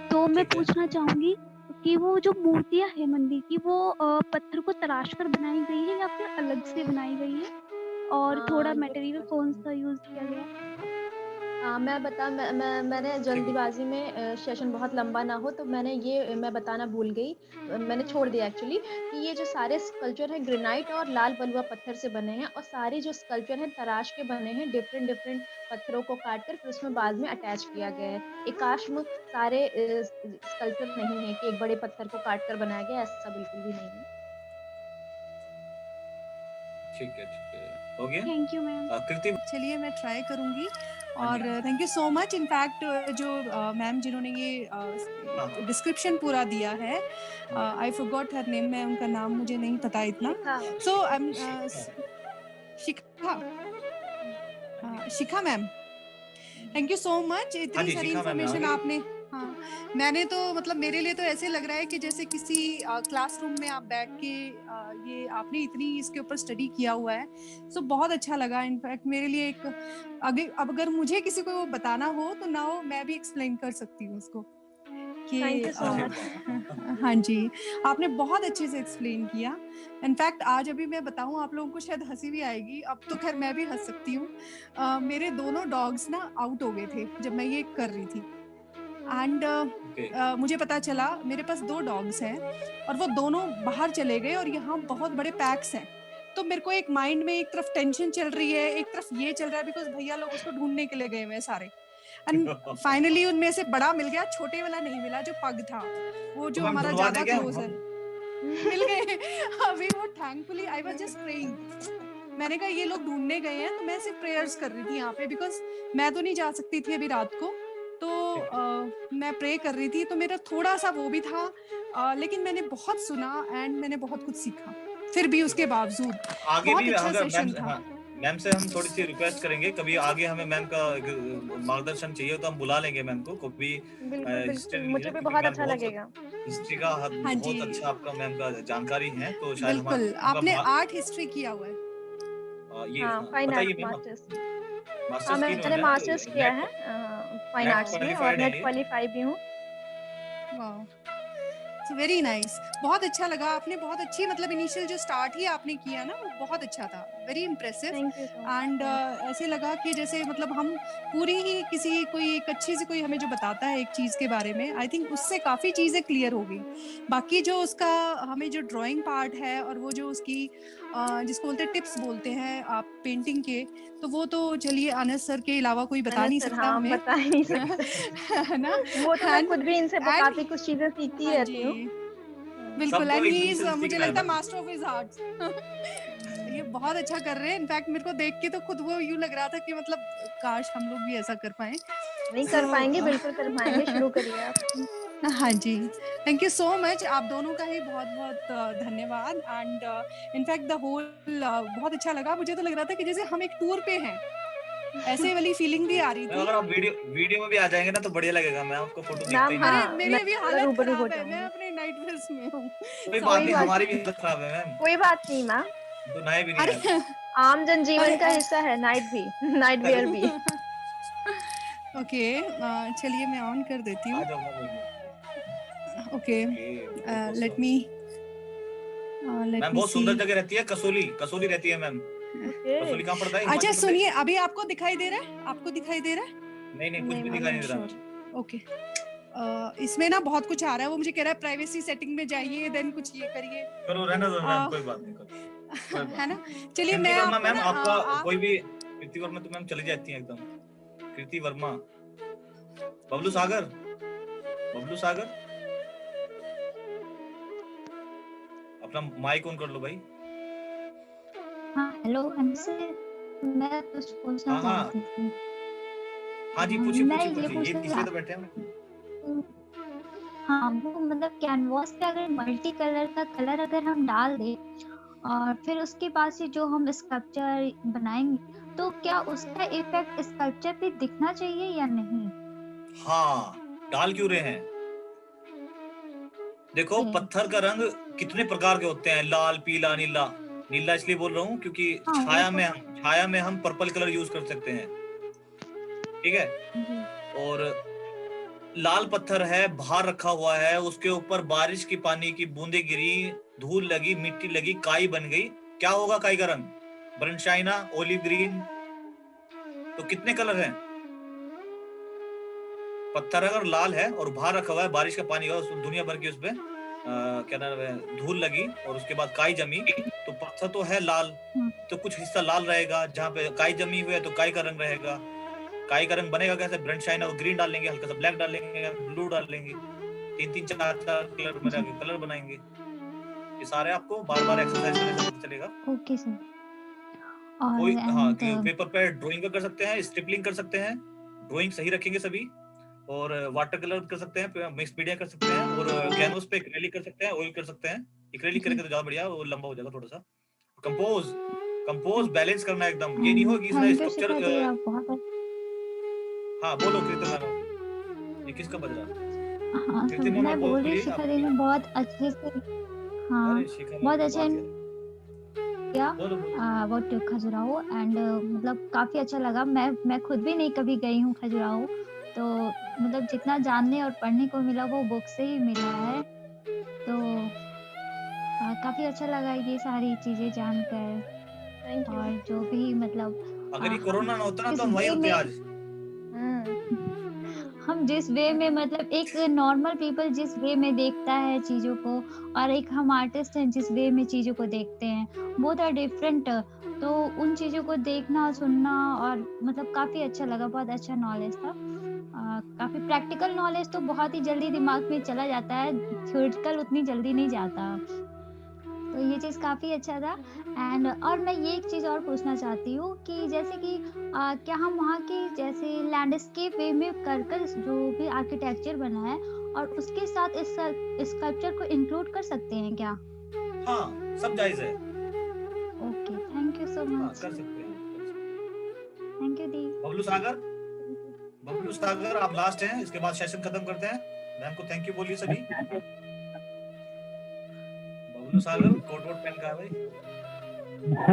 Speaker 7: तो मैं पूछना चाहूंगी कि वो जो मूर्तियां है मंदिर की, वो पत्थर को तराश कर बनाई गई है या फिर अलग से बनाई गई है? और थोड़ा
Speaker 2: ये
Speaker 7: मटेरियल कौन सा यूज किया गया?
Speaker 2: मैंने जल्दीबाजी में सेशन बहुत लंबा ना हो तो मैं बताना भूल गई, मैंने छोड़ दिया एक्चुअली कि ये जो सारे स्कल्पचर है ग्रेनाइट और लाल बलुआ पत्थर से बने हैं और सारे जो स्कल्पचर हैं तराश के बने हैं, डिफरेंट डिफरेंट पत्थरों को काट कर फिर उसमें बाद में अटैच किया गया है। एकाश्म सारे स्कल्पचर नहीं है कि एक बड़े पत्थर को काट कर बनाया गया, ऐसा बिल्कुल भी नहीं है।
Speaker 3: ठीक है हो गया।
Speaker 7: Thank you ma'am.
Speaker 3: कृति
Speaker 11: चलिए मैं ट्राई करूंगी और thank you so much. In fact जो मैम जिन्होंने ये डिस्क्रिप्शन पूरा दिया है, आई फॉरगॉट हर नेम, मैं उनका नाम मुझे नहीं पता इतना। So Shikha ma'am, thank you so much. इतनी सारी इंफॉर्मेशन आपने, हाँ मैंने तो मतलब मेरे लिए तो ऐसे लग रहा है कि जैसे किसी क्लासरूम में आप बैठ के ये आपने इतनी इसके ऊपर स्टडी किया हुआ है। सो बहुत अच्छा लगा। इनफैक्ट मेरे लिए एक अगर मुझे किसी को बताना हो तो नाउ मैं भी एक्सप्लेन कर सकती हूँ उसको कि
Speaker 2: थैंक यू सो मच।
Speaker 11: हाँ जी, आपने बहुत अच्छे से एक्सप्लेन किया। इनफैक्ट आज अभी मैं बताऊं आप लोगों को शायद हंसी भी आएगी, अब तो खैर मैं भी हंस सकती हूँ। मेरे दोनों डॉग्स ना आउट हो गए थे जब मैं ये कर रही थी एंड मुझे पता चला मेरे पास 2 डॉग्स हैं और वो दोनों बाहर चले गए और यहाँ बहुत बड़े पैक्स हैं। तो मेरे को एक माइंड में एक तरफ टेंशन चल रही है, एक तरफ ये चल रहा है बिकॉज भैया लोग उसको ढूंढने के लिए गए हुए हैं सारे। एंड फाइनली उनमें से बड़ा मिल गया, छोटे वाला नहीं मिला जो पग था, वो जो हमारा ज्यादा क्लोज है। मिल गए अभी वो thankfully I was just praying. मैंने कहा ये लोग ढूंढने गए हैं तो मैं सिर्फ प्रेयर्स कर रही थी यहाँ पे बिकॉज मैं तो नहीं जा सकती थी अभी रात को, तो मैं प्रे कर रही थी। तो मेरा थोड़ा सा वो भी था लेकिन मैंने बहुत सुना एंड मैंने बहुत कुछ सीखा फिर भी उसके बावजूद।
Speaker 3: आगे
Speaker 11: बहुत
Speaker 3: भी
Speaker 11: अच्छा
Speaker 3: अगर
Speaker 11: सेशन था।
Speaker 3: मैम से हम थोड़ी सी रिक्वेस्ट करेंगे, कभी आगे हमें मैम का मार्गदर्शन चाहिए तो हम बुला लेंगे मैम को। कभी
Speaker 2: बिल्कुल मुझे भी बहुत अच्छा लगेगा।
Speaker 3: हिस्ट्री का बहुत अच्छा आपका मैम का जानकारी है, तो शायद
Speaker 11: बिल्कुल आपने आर्ट हिस्ट्री किया हुआ है।
Speaker 3: ये
Speaker 2: फाइन
Speaker 3: बताइए
Speaker 2: आर्ट
Speaker 3: मैम।
Speaker 2: मास्टर्स मैंने मास्टर्स किया है फाइन आर्ट्स में और नेट क्वालिफाई भी हूँ।
Speaker 11: Wow, so very nice. बहुत अच्छा लगा, आपने बहुत अच्छी मतलब इनिशियल जो स्टार्ट ही आपने किया ना वो बहुत अच्छा था, वेरी इम्प्रेसिव। एंड ऐसे लगा कि जैसे मतलब हम पूरी ही किसी कोई एक अच्छी सी कोई हमें जो बताता है एक चीज़ के बारे में, आई थिंक उससे काफ़ी चीज़ें क्लियर हो गई। बाकी जो उसका हमें जो ड्राइंग पार्ट है और वो जो उसकी जिसको बोलते हैं टिप्स बोलते हैं आप पेंटिंग के, तो वो तो चलिए अनस सर के अलावा कोई बता नहीं सकता हमें,
Speaker 2: बता ही नहीं सकता है ना। वो तो मैं खुद भी इनसे काफी कुछ चीजें सीखती रहती हूँ।
Speaker 11: बिल्कुल, एंड ही इज मुझे लगता है मास्टर ऑफ हिज आर्ट्स। ये बहुत अच्छा कर रहे हैं। इनफैक्ट मेरे को देख के तो खुद वो यूं लग रहा था कि मतलब काश हम लोग भी ऐसा कर पाए।
Speaker 2: नहीं कर पाएंगे, बिल्कुल कर पाएंगे, शुरू करिए आप।
Speaker 11: हाँ जी, थैंक यू सो मच। आप दोनों का ही बहुत बहुत धन्यवाद। एंड इनफैक्ट द होल बहुत अच्छा लगा। मुझे तो लग रहा था कि जैसे हम एक टूर पे हैं, ऐसे वाली फीलिंग भी आ रही थी।
Speaker 3: अगर आप वीडियो में भी आ जाएंगे ना तो बढ़िया लगेगा। मैं आपको फोटो देखते ही
Speaker 11: अरे मेरी भी हालत खराब है, मैं अपने नाइट ड्रेस में हूँ।
Speaker 3: कोई बात नहीं, हमारी भी हालत खराब है मैम।
Speaker 2: कोई बात नहीं मैम,
Speaker 3: तो नए भी नहीं है,
Speaker 2: आम जनजीवन का हिस्सा है नाइट भी, नाइट वियर भी।
Speaker 11: ओके चलिए मैं ऑन कर देती हूँ। Okay let me.
Speaker 3: मैम बहुत सुंदर जगह रहती है, कसोली रहती है मैम। कसोली कहाँ पड़ता है?
Speaker 11: अच्छा सुनिए, अभी आपको दिखाई दे रहा है? आपको दिखाई दे रहा है?
Speaker 3: नहीं कुछ भी दिखाई नहीं दे रहा।
Speaker 11: ओके इसमें ना बहुत कुछ आ रहा है, वो मुझे कह रहा है प्राइवेसी सेटिंग में जाइए देन कुछ ये करिए।
Speaker 3: करो, रहने दो मैम, कोई बात नहीं, करो
Speaker 11: है ना। चलिए मैं
Speaker 3: मैम आपका कोई भी कृति वर्मा तो मैम चली जाती है एकदम। कृति वर्मा, बबलू सागर अपना माइक ऑन कर लो भाई।
Speaker 13: हाँ हेलो हमसे मैं कुछ पूछना चाहती थी।
Speaker 3: हाँ जी पूछिए, ये तीसरे तो बैठे हैं।
Speaker 13: हाँ वो मतलब कैनवास पे अगर मल्टी कलर का कलर अगर हम डाल दें और फिर उसके बाद से जो हम स्कल्पचर बनाएंगे तो क्या उसका इफेक्ट स्कल्पचर पे दिखना चाहिए या नहीं?
Speaker 3: हाँ, डाल क्यों रहे हैं? देखो पत्थर का रंग कितने प्रकार के होते हैं, लाल, पीला, नीला इसलिए बोल रहा हूँ क्योंकि छाया में हम पर्पल कलर यूज कर सकते हैं, ठीक है। और लाल पत्थर है, बाहर रखा हुआ है, उसके ऊपर बारिश की पानी की बूंदे गिरी, धूल लगी, मिट्टी लगी, काई बन गई, क्या होगा काई का रंग? Burn China, olive green. तो कितने कलर हैं? पत्थर अगर लाल है और बाहर रखा हुआ है, बारिश का पानी हुआ, उसमें दुनिया भर की उसपे क्या नाम है धूल लगी और उसके बाद काई जमी, तो पत्थर तो है लाल, तो कुछ हिस्सा लाल रहेगा, जहाँ पे काई जमी हुई है तो काई का रंग रहेगा। काई का रंग बनेगा कैसे? ब्रंट शाइन और ग्रीन डाल लेंगे, हल्का सा ब्लैक डाल लेंगे, ब्लू डाल लेंगे, 3-3 4-4 कलर मिला के कलर बनाएंगे। ये सारे आपको बार-बार एक्सरसाइज करने से पता चलेगा।
Speaker 13: Okay sir.
Speaker 3: कोई हाँ
Speaker 13: एंड
Speaker 3: पेपर पे ड्राइंग कर सकते हैं, स्ट्रिपलिंग कर सकते हैं, ड्राइंग सही रखेंगे सभी, और वाटर कलर कर सकते हैं, मिक्स मीडिया कर सकते हैं, और कैनवस पे एक्रेलिक कर सकते हैं, ऑयल कर सकते हैं। एक्रेलिक करेंगे तो ज्यादा बढ़िया, वो लंबा हो जाएगा थोड़ा सा। कंपोज बैलेंस करना एकदम, ये नहीं हो कि इसने स्ट्रक्चर हाँ बोलो कृतिका मैम, ये किसका बज रहा?
Speaker 13: हाँ सर, मैं बोल रही शिखा दी ने बहुत अच्छे से, हाँ बहुत अच्छे क्या वो खजुराहो, एंड मतलब काफी अच्छा लगा। मैं खुद भी नहीं कभी गई हूँ खजुराहो, तो मतलब जितना जानने और पढ़ने को मिला वो बुक से ही मिला है, तो काफी अच्छा लगा ये सारी चीजें जानकर। और जो भी मतलब
Speaker 3: अगर ये कोरोना ना होता ना तो हम वही होते आज।
Speaker 13: हम जिस वे में मतलब एक नॉर्मल पीपल जिस वे में देखता है चीजों को, और एक हम आर्टिस्ट हैं जिस वे में चीजों को देखते हैं, बोथ आर डिफरेंट। तो उन चीजों को देखना सुनना और मतलब काफी अच्छा लगा, बहुत अच्छा नॉलेज था। काफी प्रैक्टिकल नॉलेज तो बहुत ही जल्दी दिमाग में चला जाता है, थ्योरेटिकल उतनी जल्दी नहीं जाता, तो ये चीज काफी अच्छा था। एंड और मैं ये एक चीज और पूछना चाहती हूँ कि जैसे कि क्या हम वहाँ की जैसे लैंडस्केप वे में कर जो भी आर्किटेक्चर बना है और उसके साथ इस स्कल्पचर को इंक्लूड कर सकते हैं क्या?
Speaker 3: हाँ सब जायज है।
Speaker 13: Okay, thank you so much.
Speaker 3: कर सकते हैं।
Speaker 13: थैंक यू दी।
Speaker 3: बबलू सागर आप लास्ट हैं, इसके बाद सेशन खत्म करते हैं। मैम को थैंक यू बोलिए सभी। बबलू सागर कोट पेन का भाई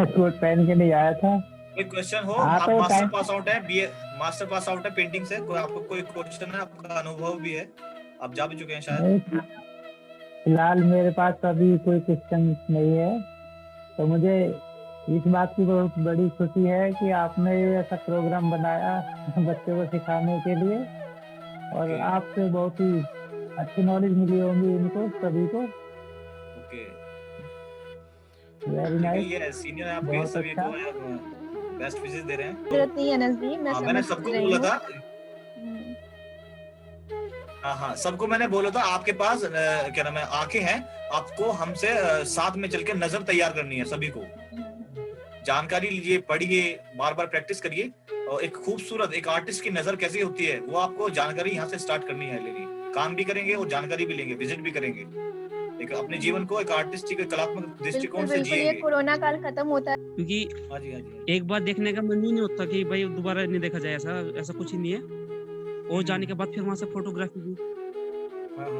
Speaker 14: कोट पेन के लिए आया था।
Speaker 3: कोई क्वेश्चन हो? आप मास्टर पास आउट है, बीए मास्टर पास आउट है पेंटिंग से, कोई आपको कोई क्वेश्चन है? आपका अनुभव भी है, आप जा भी चुके हैं शायद।
Speaker 14: फिलहाल मेरे पास अभी कोई क्वेश्चन नहीं है, तो मुझे इस बात की बहुत बड़ी खुशी है कि आपने ऐसा प्रोग्राम बनाया बच्चों को सिखाने के लिए, और आपसे बहुत ही अच्छी नॉलेज मिली होंगी इनको सभी को। Very nice.
Speaker 3: ये सीनियर आपके सभी को बेस्ट विशेस दे रहे हैं।
Speaker 2: जरूरत नहीं है नजदीक,
Speaker 3: मैंने सबको बोला था। हाँ सबको मैंने बोला था आपके पास क्या नाम है आंखें हैं, आपको हमसे साथ में चल के नजर तैयार करनी है। सभी को जानकारी लीजिए, पढ़िए, बार बार प्रैक्टिस करिए, और एक खूबसूरत एक आर्टिस्ट की नजर कैसी होती है वो आपको जानकारी यहाँ से स्टार्ट करनी है लेनी। काम भी करेंगे और जानकारी भी लेंगे, विजिट भी करेंगे, एक अपने जीवन को एक आर्टिस्टिक कलात्मक दृष्टिकोण से जिएंगे।
Speaker 2: ये कोरोना काल खत्म होता है
Speaker 15: क्योंकि एक बार देखने का मन ही नहीं होता कि भाई दोबारा नहीं देखा जाए, ऐसा कुछ ही नहीं है। और जाने के बाद फिर वहाँ से फोटोग्राफी भी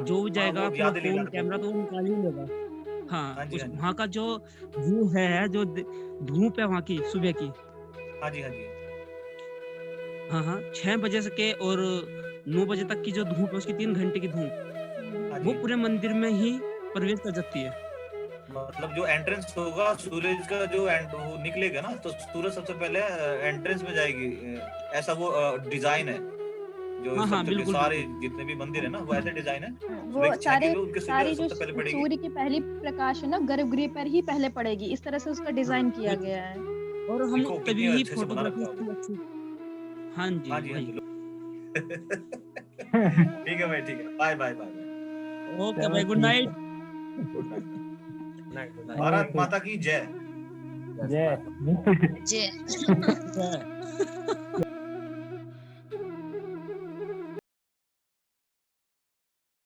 Speaker 15: जो भी जाएगा फोन कैमरा तो वो निकाल ही लेगा। हाँ वहाँ का जो व्यू है, जो धूप है वहाँ की सुबह की, हाँ 6 बजे से के और 9 बजे तक की जो धूप है उसकी 3 घंटे की धूप वो पूरे मंदिर में ही प्रवेश कर जाती है।
Speaker 3: मतलब जो एंट्रेंस होगा सूरज का जो वो निकलेगा ना, तो सूरज सबसे पहले एंट्रेंस में जाएगी, ऐसा वो डिजाइन है जो बिल्कुल सारे जितने भी मंदिर है ना वो ऐसे डिजाइन है।
Speaker 2: वो सारी जो सूर्य की पहली प्रकाश है ना गर्भगृह पर ही पहले पड़ेगी, इस तरह से उसका डिजाइन किया गया है।
Speaker 15: और हम तभी ही फोटोग्राफी। हाँ जी
Speaker 3: ठीक है भाई, ठीक है, बाय बाय बाय।
Speaker 15: ओके भाई, गुड नाइट।
Speaker 3: भारत माता की जय।
Speaker 14: जय
Speaker 13: जय।